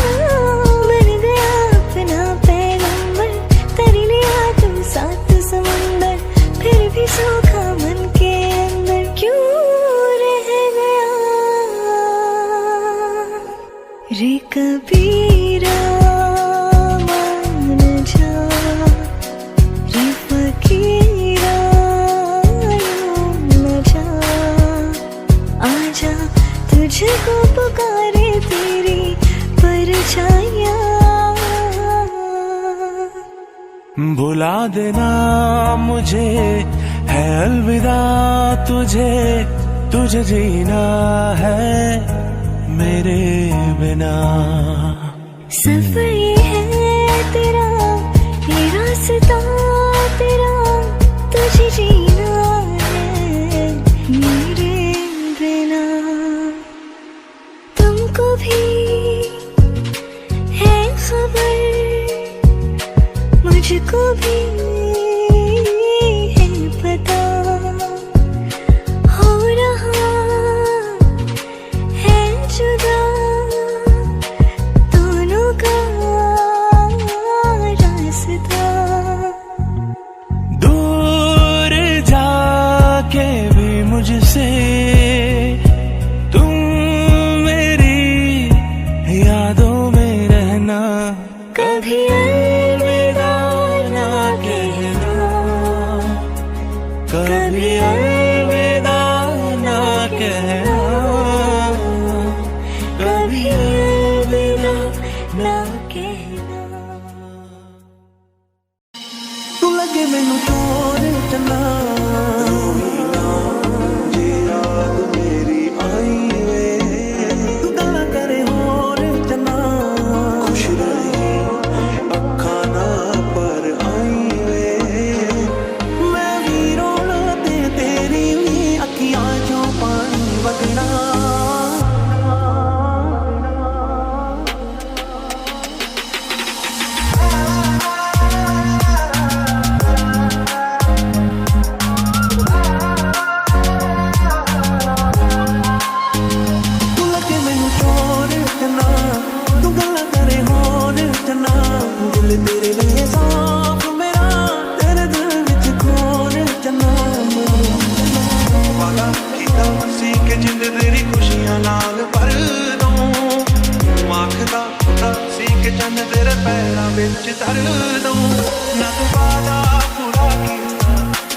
बन गया अपना पैगंबर, तर लिया तुम सात समुंदर, फिर भी सूखा मन के अंदर क्यों रह गया रे कबीरा। मान जा रे फकीरा, यूं न जा, आजा तुझको पुकारे तेरी परछाइयाँ। भुला देना मुझे है अलविदा तुझे, तुझे जीना है मेरे बिना। सफर ये है तेरा, ये रास्ता तेरा, तुझे जीना है मेरे बिना। तुमको भी है खबर, मुझको भी है पता, हो रहा है जुदा दोनों का रास्ता। दूर जाके भी मुझसे तुम मेरी यादों में रहना। कभी अलविदा ना कहना, कभी अलविदा ना कहना, कभी अलविदा ना कहना। वादा सी के जिंद तेरी खुशियां नाल भर दूं आखदा खुदा सी के चंद तेरे पैरां विच धर दूं ना तू वादा पूरा कीता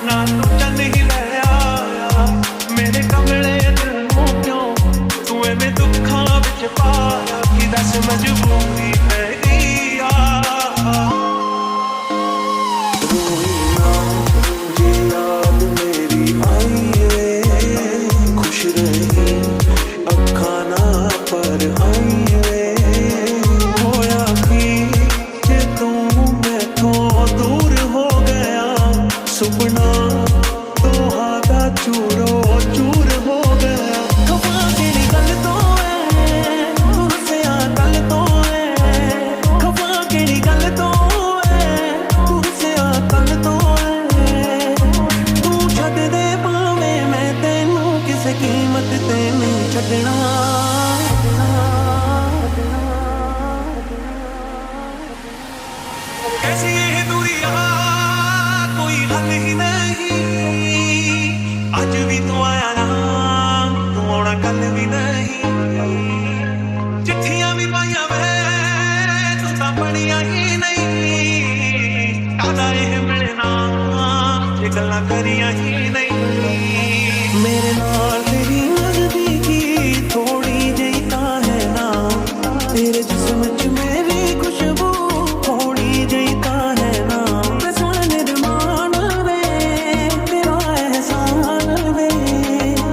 ना तू चंद ही ले आया मेरे कमले दिल नूं क्यों तू एवें दुखां विच पाया कि दस मजबूरी है कैसी ये दूरियां कोई हल ही नहीं आज भी तू आया ना तू आना कल भी नहीं चिट्ठियां भी पाइया मैं तू तां पढ़िया ही नहीं कादा ये मिलना ये गल्लां करिया ही नहीं मेरे नाल तेरी नजदीकी थोड़ी जेही तां है ना तेरे जिस्म च मेरी खुशबू थोड़ी जेही तां है ना मैं सुन निर्माण वे तेरा एहसान वे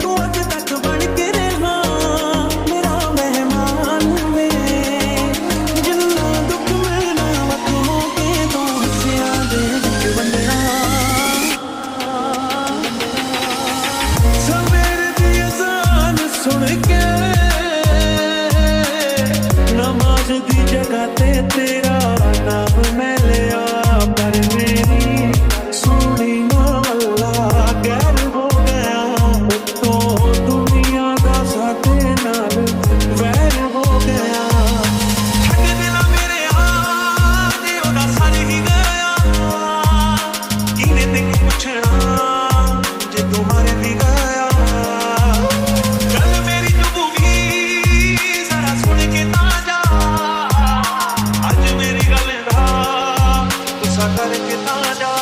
तू अज तक बन के रहा मेरा मेहमान वे जिन्ना दुख मिलना वक्त हो के तू हंसिया दे विच वंडना सवेरे दी अज़ान सुन के नमाज दी जगह ते तेरा नाम मैं लिया पर मेरी सोनी अल्लाह गैर हो गया तो दुनिया का साथे नाल वैर हो गया छड़ देना मेरे आने ओदा सर ही गया किने ते पुछना जे तुम्हारे भी गया गल मेरी चुभूगी जरा सुन के ना जा आज मेरी गल दा गुस्सा करके ना जा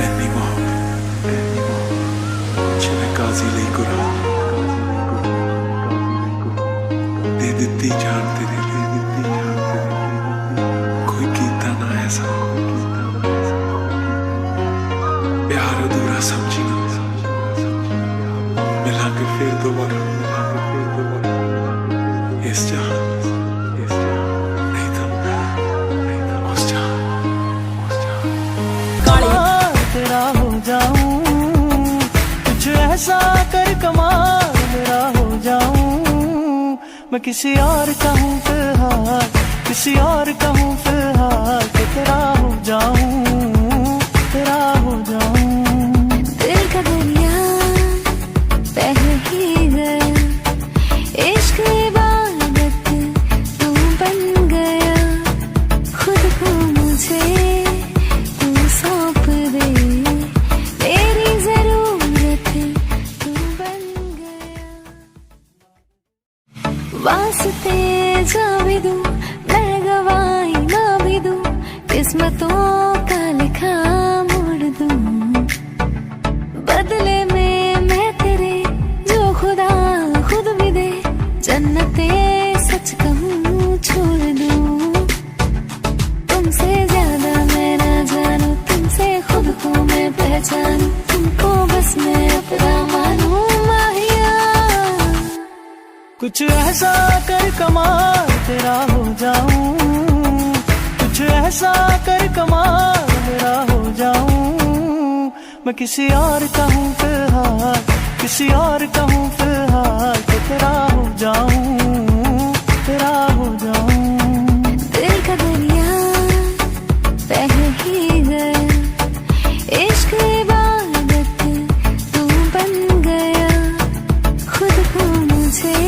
ਐਨੀ ਮੁਹੱਬਤ ਜਿਵੇਂ ਕਾਜ਼ੀ ਲਈ ਕੁਰਾਨ ਦੇ ਦਿੱਤੀ ਜਾਨ ਤੇਰੇ ਕੋਈ ਕੀਤਾ ਨਾ ਐਸਾ प्यार अधूरा समझी मिलांगे फिर दोबारा इस जहां नहीं तो उस जहां तेरा हो जाऊं कुछ ऐसा कर कमाल मेरा हो जाऊं मैं किसी और का हूँ फिलहाल किसी और का हूँ फिलहाल कि तेरा हो जाऊं तेरा हो जाऊं दिल का दरिया बह ही गया इश्क इबादत तू बन गया खुद को मुझे तू सौंप दे तेरी जरूरत तू बन गया वास्ते जा भी दूं मैं गवाही ना भी दूं किस्मतों का लिखा मोड़ दूं बदले में मैं तेरे जो खुदा खुद भी दे जन्नते सच कहूँ छोड़ दूं तुमसे ज्यादा मैं ना जानूं तुमसे खुद को मैं पहचानूं तुमको बस मैं अपना मानूं माहिया कुछ ऐसा कर कमाल तेरा हो जाऊं कुछ ऐसा कर कमाल मेरा हो जाऊं मैं किसी और का हूँ फिलहाल किसी और का हूँ फिलहाल कि तेरा हो जाऊं तेरा हो जाऊं दिल का दरिया बह ही गया इश्क इबादत तू बन गया खुद को मुझे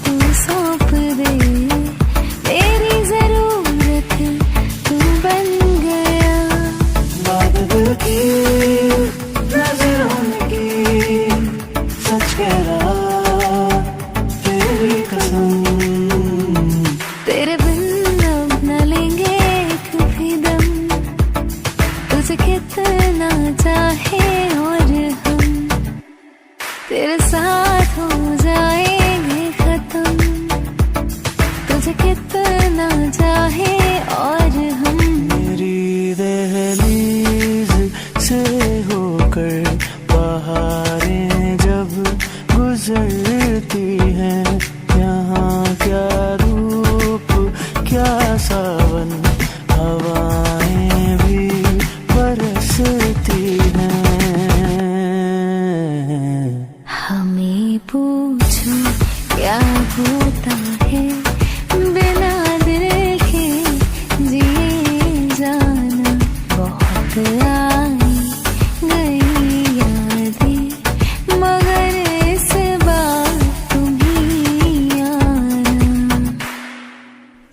तू सौंप दे तेरी जरूरत तू बन गया बात दिल की नजरों की सच कह रहा तेरी कसम। तेरे बिन अब न लेंगे कभी दम, तुझे कितना चाहे और हम तेरे साथ हो जाएंगे खत्म, तुझे कितना चाहे और हम। मेरी दहलीज से होकर बहारें जब गुजरती हैं, यहाँ क्या धूप क्या सावन, हवाएं भी बरसती हैं। हमें पूछो क्या होता है बिना दिल के जिए जाना, बहुत आई गई यादें मगर इस बार तुम ही आना।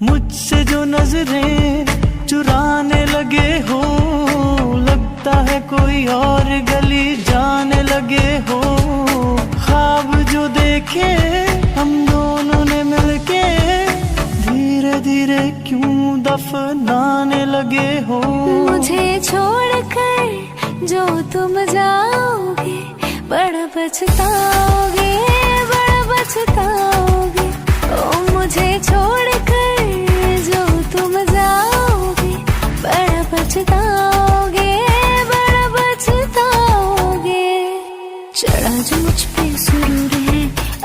मुझसे जो नजरें चुराने लगे हो, लगता है कोई और गली जाने लगे हो। ख्वाब जो देखे हम दोनों ने मिलके, धीरे धीरे क्यों दफनाने लगे हो। मुझे छोड़कर जो तुम जाओगे, बड़ा पछताओगे, बड़ा पछताओगे। ओ मुझे छोड़कर जो तुम जाओगे, बड़ा पछताओगे, बड़ा पछताओगे। चढ़ा जो मुझ पे सुरूर है,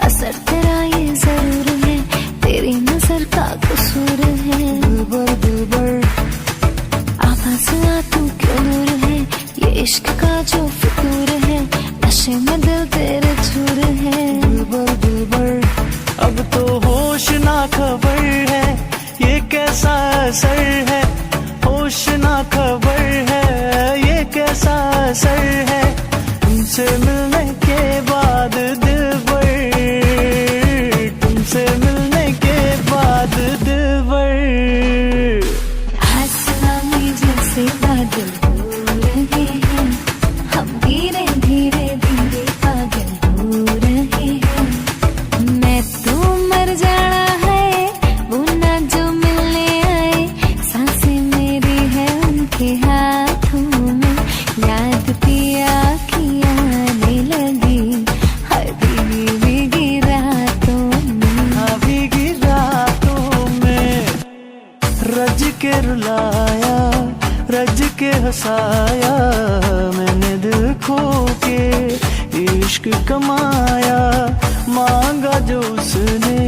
असर तेरा ये जरूर है, तेरी नजर का कसूर है। दिलबर दिलबर आवाज़ आ तू क्यों दूर है, ये इश्क का जो फितूर है, नशे में दिल तेरे चूर है। दिलबर दिलबर अब तो होश ना खबर है, ये कैसा असर है। होश ना खबर है, ये कैसा असर है। तुमसे मिलने के बाद दिलबर, तुमसे मिलने के बाद दिलबर। आसमां जैसे बादल हो रहे हैं, हम धीरे धीरे धीरे पागल हो रहे हैं। मैं तू मर जाना है, वो ना जो मिलने आए, सांसें मेरी है उनके हाथों में। याद पिया की आने लगी हर भीगी रातों में, भीगी रातों में। रज के रुलाया, रज के हंसाया, मैंने दिल खो के इश्क कमाया। मांगा जो उसने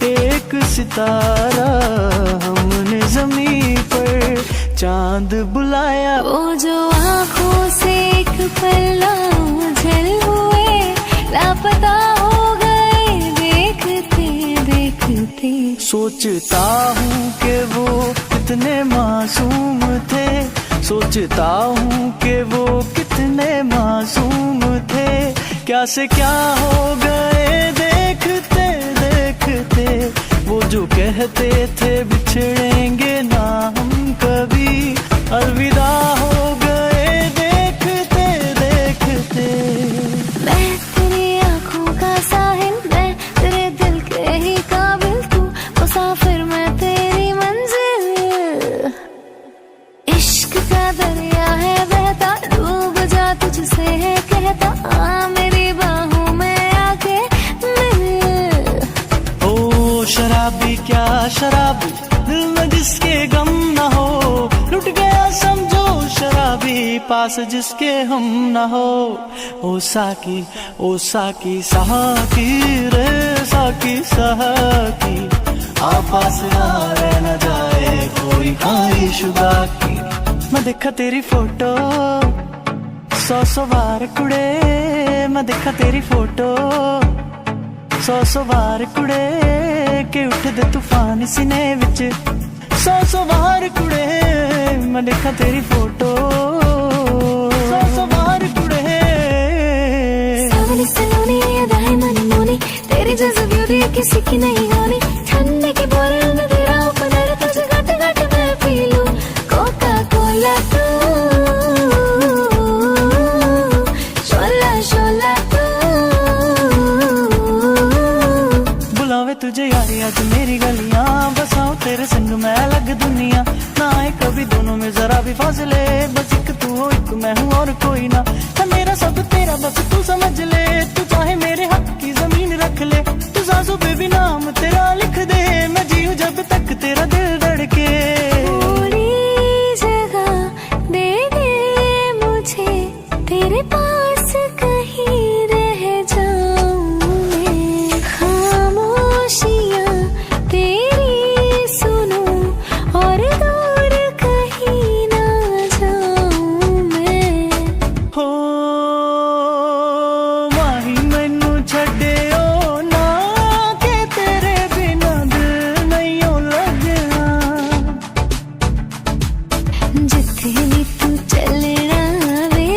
एक सितारा, हमने जमीन पर चांद बुलाया। वो जो आँखों से एक पल ओझल हुए, लापता हो गए देखते देखते। सोचता हूँ कि वो कितने मासूम थे, सोचता हूँ कि वो कितने मासूम थे। क्या से क्या हो गए देखते देखते। वो जो कहते थे बिछड़ेंगे ना हम कभी, अलविदा हो गए देखते देखते। मैं तेरी आँखों का साहिल, मैं तेरे दिल के ही काबिल, तू मुसाफिर मैं तेरी मंजिल। इश्क का दरिया है बहता, डूब जा तुझसे है कहता, आ मेरी बाहों में आके मिल। ओ शराबी क्या शराबी, दिल में जिसके गम न हो, लुट गया समझो शराबी, पास जिसके हम न हो। ओ साकी साकी रे साकी साकी, पास ना रह न जाए कोई ख्वाहिश बाकी। मैं देखा तेरी फोटो 100 बार कुड़े, मैं देखा तेरी फोटो 100 बार कुड़े, के उठ दे तूफान सीने विच 100 बार कुड़े। मैं देखा तेरी फोटो 100 बार कुड़े। सावली सलोनी अदाएं मनमोनी, तेरी जैसी ब्यूटी किसी की नहीं होनी। ठंडे की बोतल में तेरा ओपनर, तुझे घट घट मैं पी लूं कोका कोला तू। मैं हूँ और कोई ना है मेरा सब तेरा बस तू समझ ले तू चाहे मेरे हक की जमीन रख ले तू सांसों पे भी नाम तेरा लिख दे मैं जीऊं जब तक तेरा दिल धड़के पूरी जगह दे दे मुझे तेरे पास कहीं रह जाऊं मैं खामोशियां तेरी सुनूं और दूर कहीं ना जाऊं मैं हो माही मैनू छड्डियो ना कि तेरे बिना दिल नहीं लगना जिथे भी तू चलना वे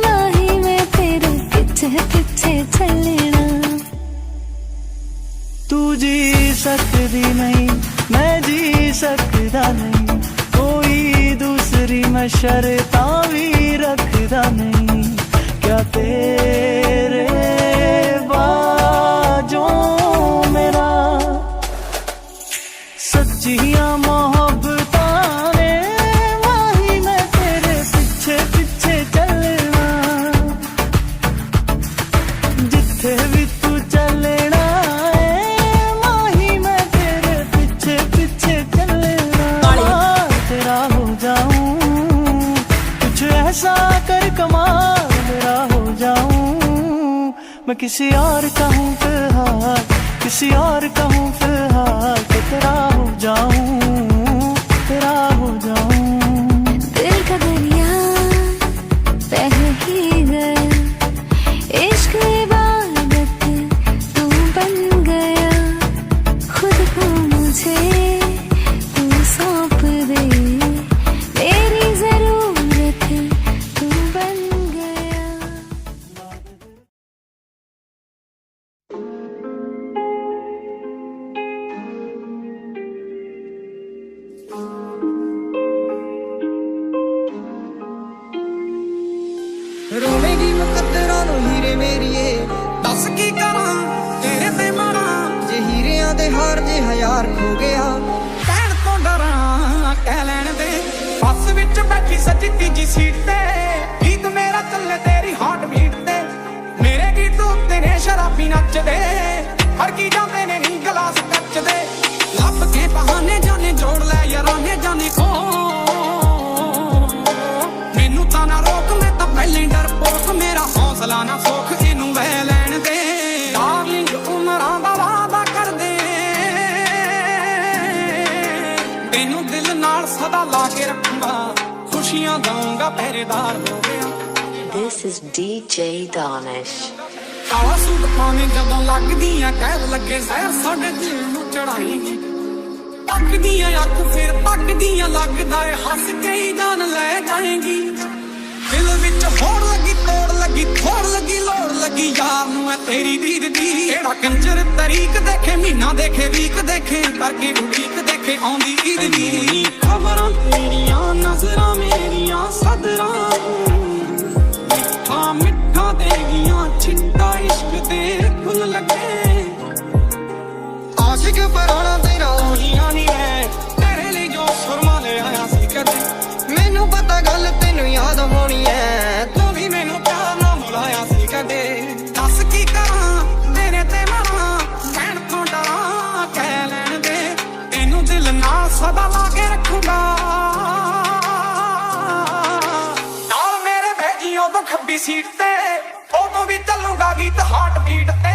माही मैं तेरे पीछे पीछे चलना तू जी सकती नहीं मैं जी सकता नहीं कोई दूसरी मैं शर्तां भी रखदा नहीं क्या तेरे बाजों मेरा सच्चियां मोहब्बतां ने माही मैं तेरे पीछे पीछे चलना जिथे भी तू चलना है माही मैं तेरे पीछे पीछे चलना तेरा हो जाऊं कुछ ऐसा कर कमाल मेरा हो जाऊं मैं किसी और का हूँ फिलहाल किसी और का हूँ फिलहाल कि तेरा हो जाऊं तेरा हो जाऊं दिल का दरिया बह ही गया इश्क इबादत तू बन गया खुद को मुझे तू सौंप दे मेरी जरूरत तू बन गया ਰੋਵੇਗੀ ਮੁਕੱਦਰਾਂ ਨੂੰ ਹੀਰੇ ਮੇਰੀਏ ਦੱਸ ਕੀ ਕਰਾਂ ਤੇਰੇ ਤੇ ਮਾਰਾਂ ਜੇ ਹੀਰਿਆਂ ਦੇ ਹਾਰ ਜੇ ਹਜ਼ਾਰ ਖੋ ਗਿਆ ਕਹਿਣ ਤੋਂ ਡਰਾਂ ਕਹਿ ਲੈਣ ਦੇ ਬੱਸ ਵਿੱਚ ਬੈਠੀ ਸੱਜੀ ਤੀਜੀ ਸੀਟ ਤੇ ਗੀਤ ਮੇਰਾ ਚੱਲੇ ਤੇਰੀ ਹਾਰਟ ਬੀਟ ਤੇ ਮੇਰੇ ਗੀਤ ਉੱਤੇ ਨੇ ਸ਼ਰਾਬੀ ਨੱਚਦੇ ਹਰ ਕੀ ਜਾਂਦੇ ਨੇ ਨੀ ਗਲਾਸ ਕੱਚਦੇ ਲੱਭ ਕੇ ਬਹਾਨੇ ਜਾਣੇ ਜੋੜ ਲੈ ਯਾਰਾਨੇ ਜਾਣੇ ਕੋ ਮੈਨੂੰ ਤਾਂ ਨਾ ਰੋਕ ਮੈਂ ਤਾਂ ਪਹਿਲੇ ਡਰਪੋਕ ਮੇਰਾ ਹੌਸਲਾ ਨਾ ਸੋਖ ਇਹਨੂੰ ਵਹਿ ਲੈਣ ਦੇ ਡਾਰਲਿੰਗ ਉਮਰਾਂ ਦਾ ਵਾਅਦਾ ਕਰਦੇ ਤੈਨੂੰ ਦਿਲ ਨਾਲ ਸਦਾ ਲਾ ਕੇ ਰੱਖੂੰਗਾ ਖੁਸ਼ੀਆਂ ਦਊਂਗਾ ਪਹਿਰੇਦਾਰ ਹੋ ਗਿਆ This is DJ Danish. ਕਾਲਾ ਸੂਟ ਪਾਵੇਂ ਜਦੋਂ ਲੱਗਦੀਆਂ ਕਹਿ ਲੱਗੇ ਜ਼ਹਿਰ ਸਾਡੇ ਦਿਲ ਨੂੰ ਚੜਾਏਗੀ ਤੱਕਦੀਆਂ ਅੱਖ ਫਿਰ ਤੱਕਦੀਆਂ ਲੱਗਦਾ ਏ ਹੱਸ ਕੇ ਹੀ ਜਾਨ ਲੈ ਜਾਏਗੀ ਦਿਲ ਵਿੱਚ ਹੋੜ ਲੱਗੀ ਤੋੜ ਲੱਗੀ ਥੋੜ ਲੱਗੀ ਲੋੜ ਲੱਗੀ ਯਾਰ ਨੂੰ ਮੈਂ ਤੇਰੀ ਦੀਦ ਦੀ ਕਿਹੜਾ ਕੰਜਰ ਤਰੀਕ ਦੇਖੇ ਮਹੀਨਾ ਦੇਖੇ ਵੀਕ ਦੇਖੇ ਕਰਕੇ ਉਡੀਕ ਦੇਖੇ ਆਉਂਦੀ ਈਦ ਦੀ ਖਬਰਾਂ ਤੇਰੀਆਂ ਨਜ਼ਰਾਂ ਮੇਰੀਆਂ ਸਦਰਾਂ ਮਿੱਠਾ ਮਿੱਠਾ ਦੇਗੀਆਂ ਚਿੰਤਾ ਇਸ਼ਕ ਤੇ ਫੁੱਲ ਲੱਗੇ ਆਸ਼ਿਕ ਪਰਾਣਾ ਤੇਰਾ ਹੋਈਆਂ ਨਹੀਂ ਹੈ ਤੇਰੇ ਲਈ ਜੋ ਸੁਰਮਾ ਲੈ ਆਇਆ ਸੀ ਕਦੇ ਮੈਨੂੰ ਪਤਾ ਗੱਲ ਤੈਨੂੰ ਯਾਦ ਹੋਣੀ ਹੈ ਤੂੰ ਵੀ ਮੈਨੂੰ ਪਿਆਰ ਨਾਲ ਬੁਲਾਇਆ ਸੀ ਕਦੇ ਦੱਸ ਕੀ ਕਰਾਂ ਤੇਰੇ ਤੇ ਮਾਰਾਂ ਕਹਿਣ ਤੋਂ ਡਰਾਂ ਕਹਿ ਲੈਣ ਦੇ ਤੈਨੂੰ ਦਿਲ ਨਾਲ ਸਦਾ ਲਾ ਕੇ ਰੱਖੂੰਗਾ ਨਾਲ ਮੇਰੇ ਭੇਜੀ ਉਦੋਂ ਖੱਬੀ ਸੀਟ ਤੇ ਉਦੋਂ ਵੀ ਚੱਲੂਗਾ ਗੀਤ ਹਾਰਟ ਬੀਟ ਤੇ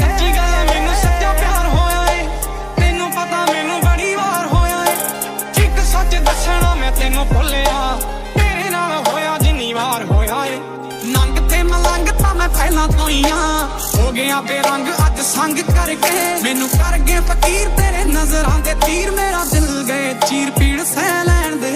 ਸੱਚੀ ਗੱਲ ਮੈਨੂੰ ਸੱਚਾ ਪਿਆਰ ਹੋਇਆ ਏ ਤੈਨੂੰ ਪਤਾ ਮੈਨੂੰ ਬੜੀ ਵਾਰ ਹੋਇਆ ਏ ਇੱਕ ਸੱਚ ਦੱਸਣਾ ਮੈਂ ਤੈਨੂੰ ਭੁੱਲਿਆ ਤੇਰੇ ਨਾਲ ਹੋਇਆ ਜਿੰਨੀ ਵਾਰ ਹੋਇਆ ਏ ਨੰਗ ਤੇ ਮਲੰਗ ਤਾਂ ਮੈਂ ਪਹਿਲਾਂ ਤੋਂ ਹੀ ਆ ਹੋ ਗਿਆ ਬੇਰੰਗ ਅੱਜ ਸੰਗ ਕਰਕੇ ਮੈਨੂੰ ਕਰ ਗਏ ਫਕੀਰ ਤੇਰੇ ਨਜ਼ਰਾਂ ਦੇ ਤੀਰ ਮੇਰਾ ਦਿਲ ਗਏ ਚੀਰ ਪੀੜ ਸਹਿ ਲੈਣ ਦੇ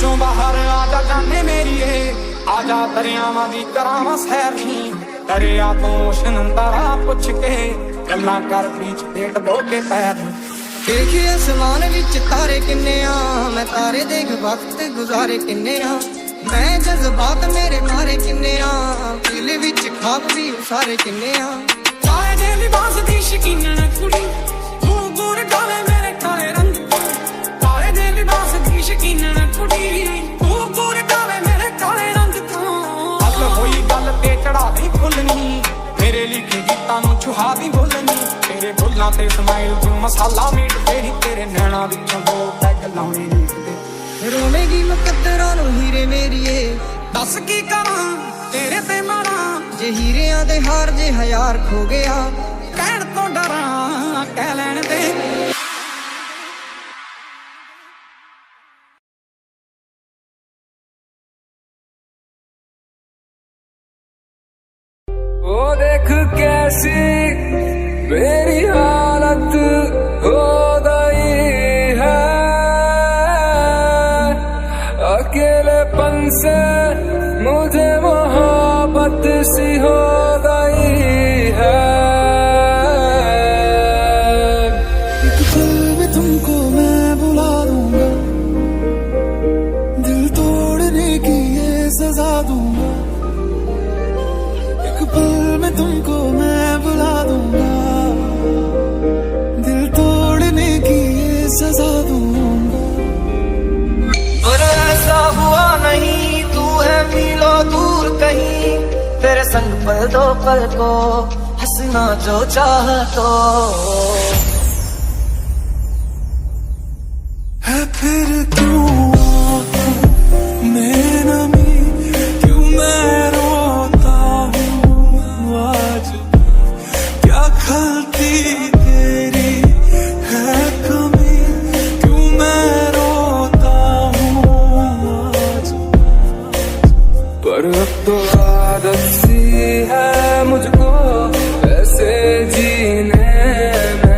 ਚੋਂ ਬਾਹਰ ਆ ਜਾ ਜਾਨੇ ਮੇਰੀਏ ਆ ਜਾ ਦਰਿਆਵਾਂ ਦੀ ਕਰਾਵਾਂ ਸੈਰ ਨੀ ਦਰਿਆ ਤੋਂ ਓਸ਼ਨ ਤਾਰਾ ਪੁੱਛ ਕੇ ਗੱਲਾਂ ਕਰ ਬੀਚ ਪੇਟ ਧੋ ਕੇ ਪੈਰ ਦੇਖੇ ਅਸਮਾਨ ਵਿੱਚ ਤਾਰੇ ਕਿੰਨੇ ਆ ਮੈਂ ਤਾਰੇ ਦੇਖ ਵਕਤ ਗੁਜ਼ਾਰੇ ਕਿੰਨੇ ਆ ਮੈਂ ਜਜ਼ਬਾਤ ਮੇਰੇ ਮਾਰੇ ਕਿੰਨੇ ਆ ਦਿਲ ਵਿੱਚ ਖਾਬ ਵੀ ਸਾਰੇ ਕਿੰਨੇ ਆ ਕਾਲੇ ਦੇ ਲਿਬਾਸ ਦੀ ਸ਼ਕੀਨਣ ਕੁੜੀ ਮੂੰਹ ਗੁਰ ਗਾਵੇ ਮੇਰੇ ਕਾਲੇ ਰੰਗ ਕਾਲੇ ਦੇ ਲਿਬਾਸ ਦੀ ਸ਼ਕੀਨਣ स्टाइलां ते स्माइल तू मसाला मीट तेरी तेरे नैना विचों दो पैग लाउणे नीकदे रोवेगी मुकद्दरां नूं हीरे मेरीए दस की करां तेरे ते मरां जे हीरियां दे हार जे हयार खो गया कहण तो डरां कह लैण दे ओ देख कैसी मेरी हालत हो गई है, अकेलेपन से मुझे मोहब्बत सी हो गई है। एक पल में तुमको मैं बुला दूंगा, दिल तोड़ने की ये सजा दूंगा। एक पल में तुमको मैं बुला दूंगा, दिल तोड़ने की ये सजा दूंगा। पर ऐसा हुआ नहीं, तू है मीलों दूर कहीं, तेरे संग पल दो पल को हंसना जो चाह तो है। फिर क्यों मैं नमी, क्यों मैं रोता हूँ आज, क्या खलती तेरी है कमी, क्यों मैं रोता हूँ आज। पर अब तो आदत सी है मुझको ऐसे जीने में,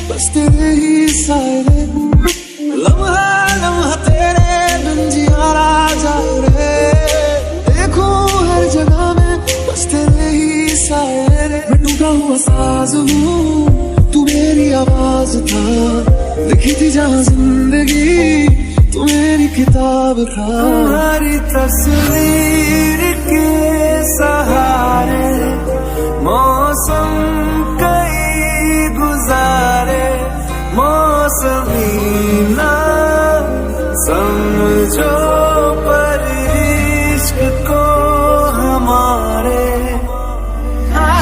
बस तेरे ही साए, लम्हा लम्हा तेरे बिन जियारा जाए रे। देखूं हर जगह में बस तेरे ही साए रे। मैं टूटा हुआ साज हूँ, तू मेरी आवाज था, लिखी थी जहाँ जिंदगी तू मेरी किताब था। तुम्हारी तस्वीर के सहारे मौसम कई गुजारे, मौसमी ना समझो पर इश्क को हमारे।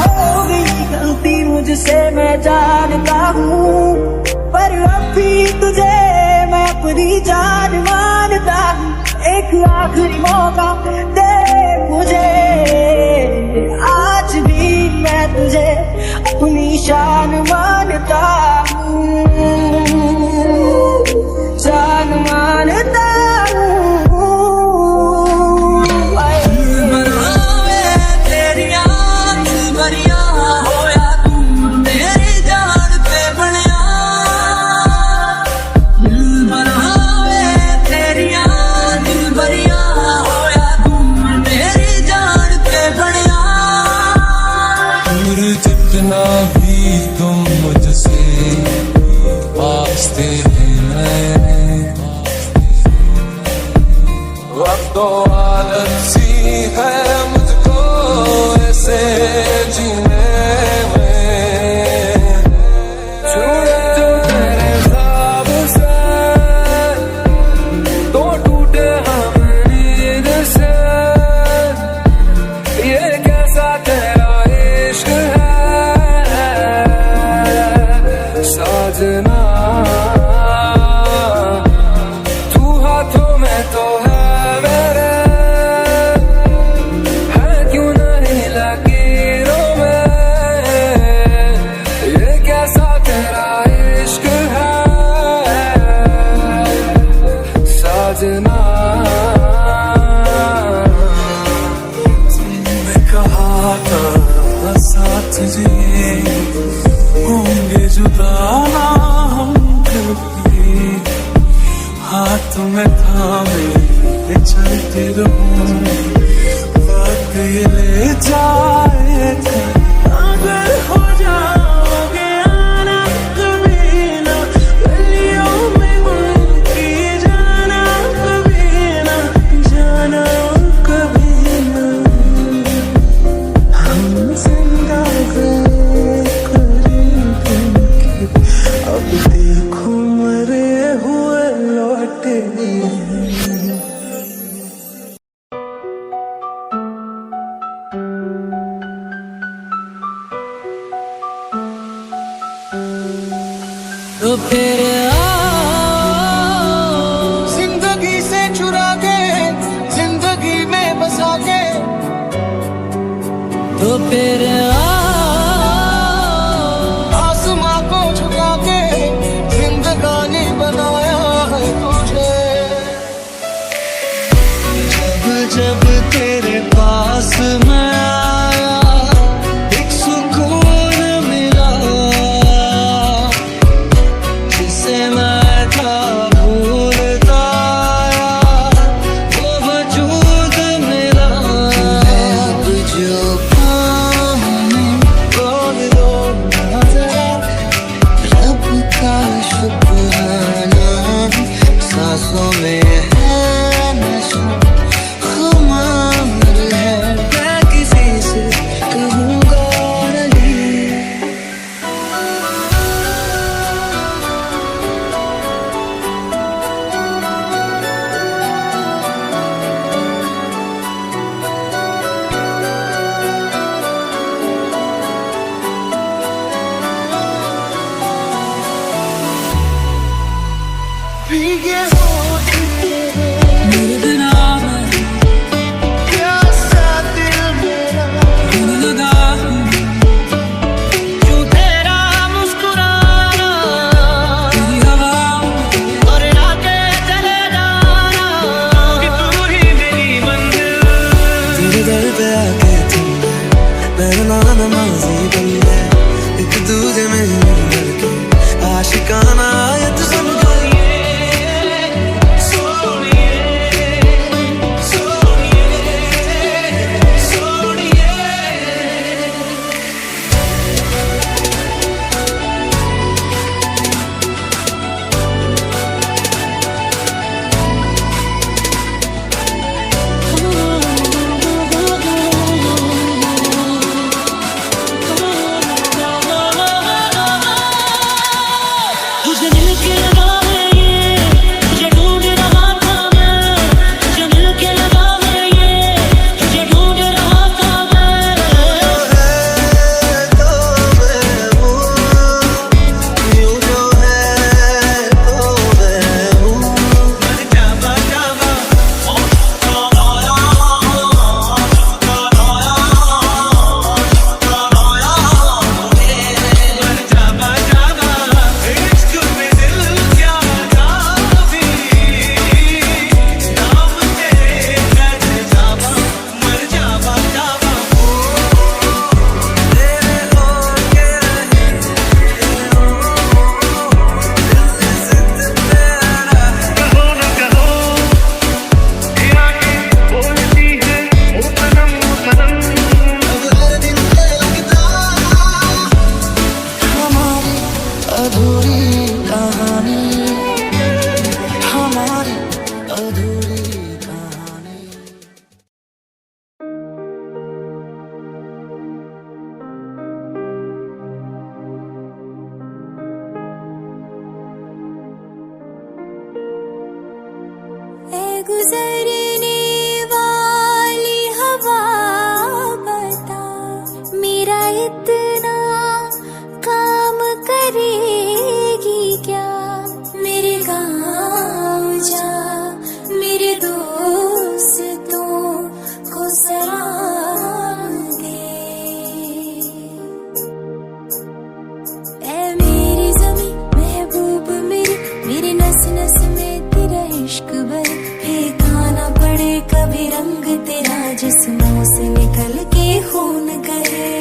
हो गई गलती मुझसे मैं जानता हूँ, पर अब भी तुझे मैं अपनी जान मानता हूँ। एक आखिरी मौका दे मुझे, आज भी मैं तुझे अपनी शान मानता हूँ, जान मानता हूँ। बनावे तेरिया दिल भरिया होया तू मेरी जान पे बनिया, दिल बनावे तेरिया दिल भरिया होया तू तो फिर जिंदगी से चुरा के जिंदगी में बसा के, तो फिर आसमां को झुका के जिंदगानी बनाया है तुझे। जब जब तेरे पास मैं आया एक सुकून मिला, जिसे मैं था भूलता आया वो वजूद मिला। अब जो बोल दो ना जरा, रब का शुक्राना, सांसों में है नशा, खुमार है, मैं किसी से कहूँगा नहीं। भीगे होठ तेरे मेरे बिना प्यासा दिल मेरा, मैं लगा क्यों तेरा मुस्कुराना तेरी हवा और आके चले जाना, कि तू ही मेरी मंजिल। तेरे दर पे आके तुम मेरा नमाज़ी बन गए, एक दूजे में मिल के आशिकाना आयत सुन गए। तुझे मिल के लगा है ये, तुझे ढूंढ रहा था मैं, तुझे मिल के लगा है ये, तुझे ढूंढ रहा था मैं। तो मैं हूँ, यूं जो है तो मैं हूँ। जावा जावा जावा जावा, इश्क में दिल क्या काफी, नाम तेरे कर जावा, मर जावा जावा। तेरे होके रहे दिल से जिद मेरा है। कहो न कहो ये आंखें बोलती है ओ सनम ओ सनम। अब हर दिन लगता हमारी अधूरी कहानी, हमारी अधूरी कहानी। ए गुजरने वाली हवा बता, मेरा इतना काम करेगी क्या? मेरे गाँव जा, मेरे दोस्तों को सलाम दे। ऐ मेरी ज़मीं महबूब मेरी, मेरी नस नस में तेरा इश्क भरे, फेंकाना पड़े कभी रंग तेरा जिस्मों से निकल के खून करे।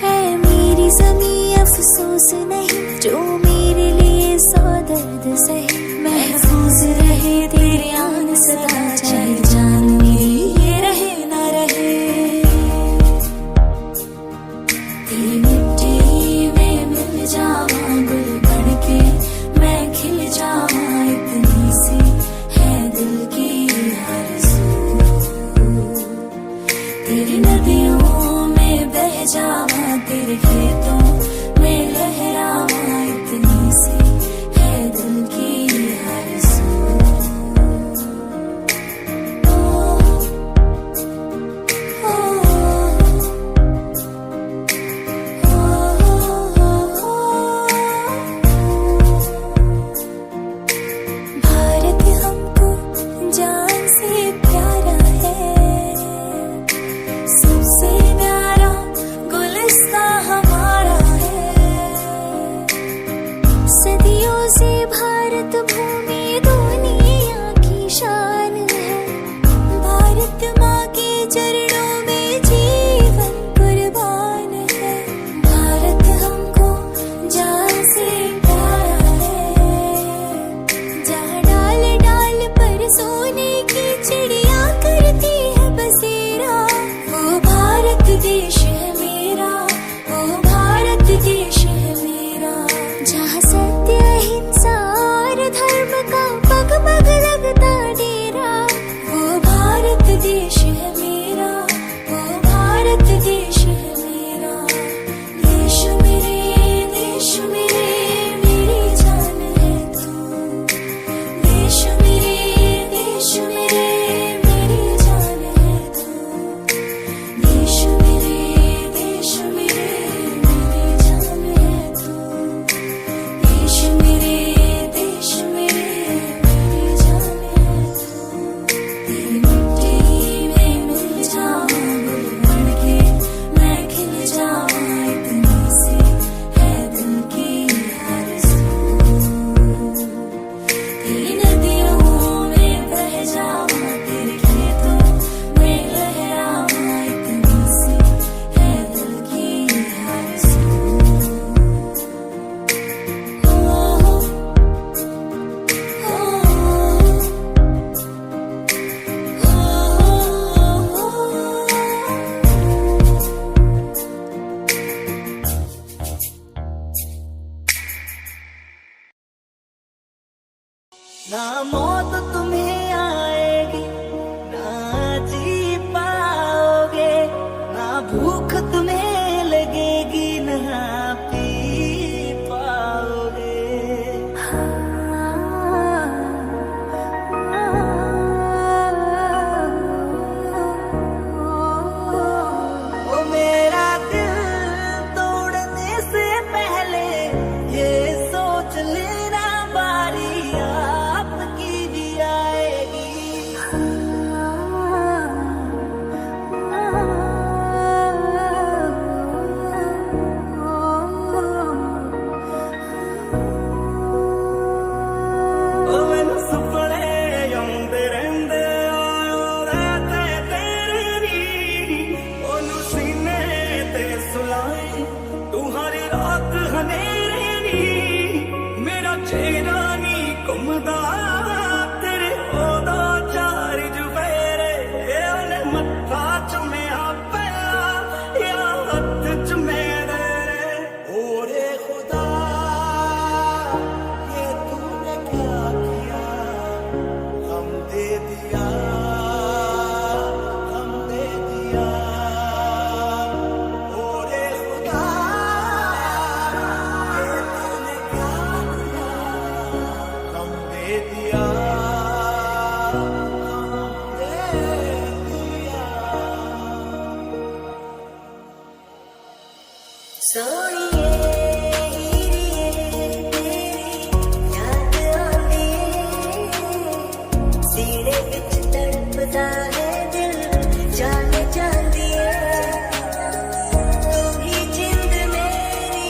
है मेरी ज़मीं अफसोस नहीं, जो मेरे लिए सौ दर्द सहे, महफूज रहे तेरे आन सदा, चाहे जान मेरी ये रहे ना रहे। तेरी मिट्टी में मिल जावा गुल बन के, मैं खिल जावा, इतनी सी है दिल की आरज़ू। तेरी नदियों में बह जावा, तेरे खेतों में लहरावा, इतनी सी है दिल की आरज़ू। ओ, ओ, ओ, ओ, ओ, ओ, देता है दिल जाने जान दिए तू ही जिंद मेरी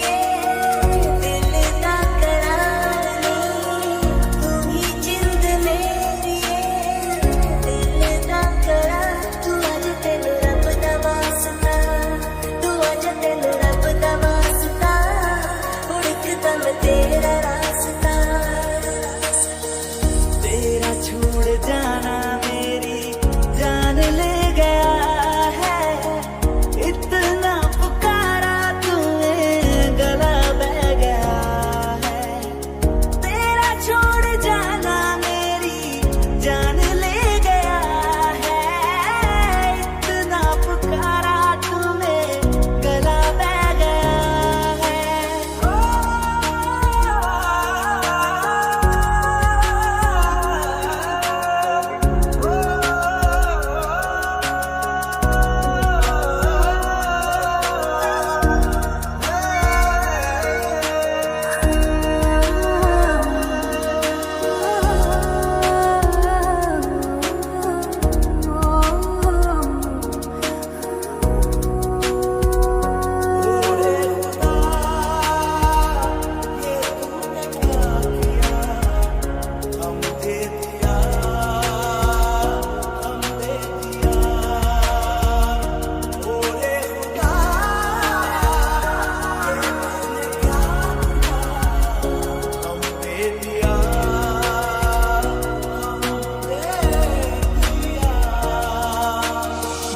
दिल दा करार तू ही जिंद मेरी दिल दा करार तू अज तेन रब दा वास्ता तू अज तेन रब दा वास्ता हुण इकदम तेरा रास्ता तेरा छोड़ जाना मेरी जान ले गया है इतना पुकारा तुम्हें गला बह गया है तेरा छोड़ जाना मेरी जान ले गया है इतना पुकारा तुम्हें गला बह गया है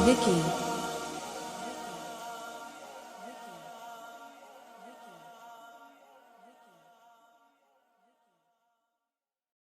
Vicky.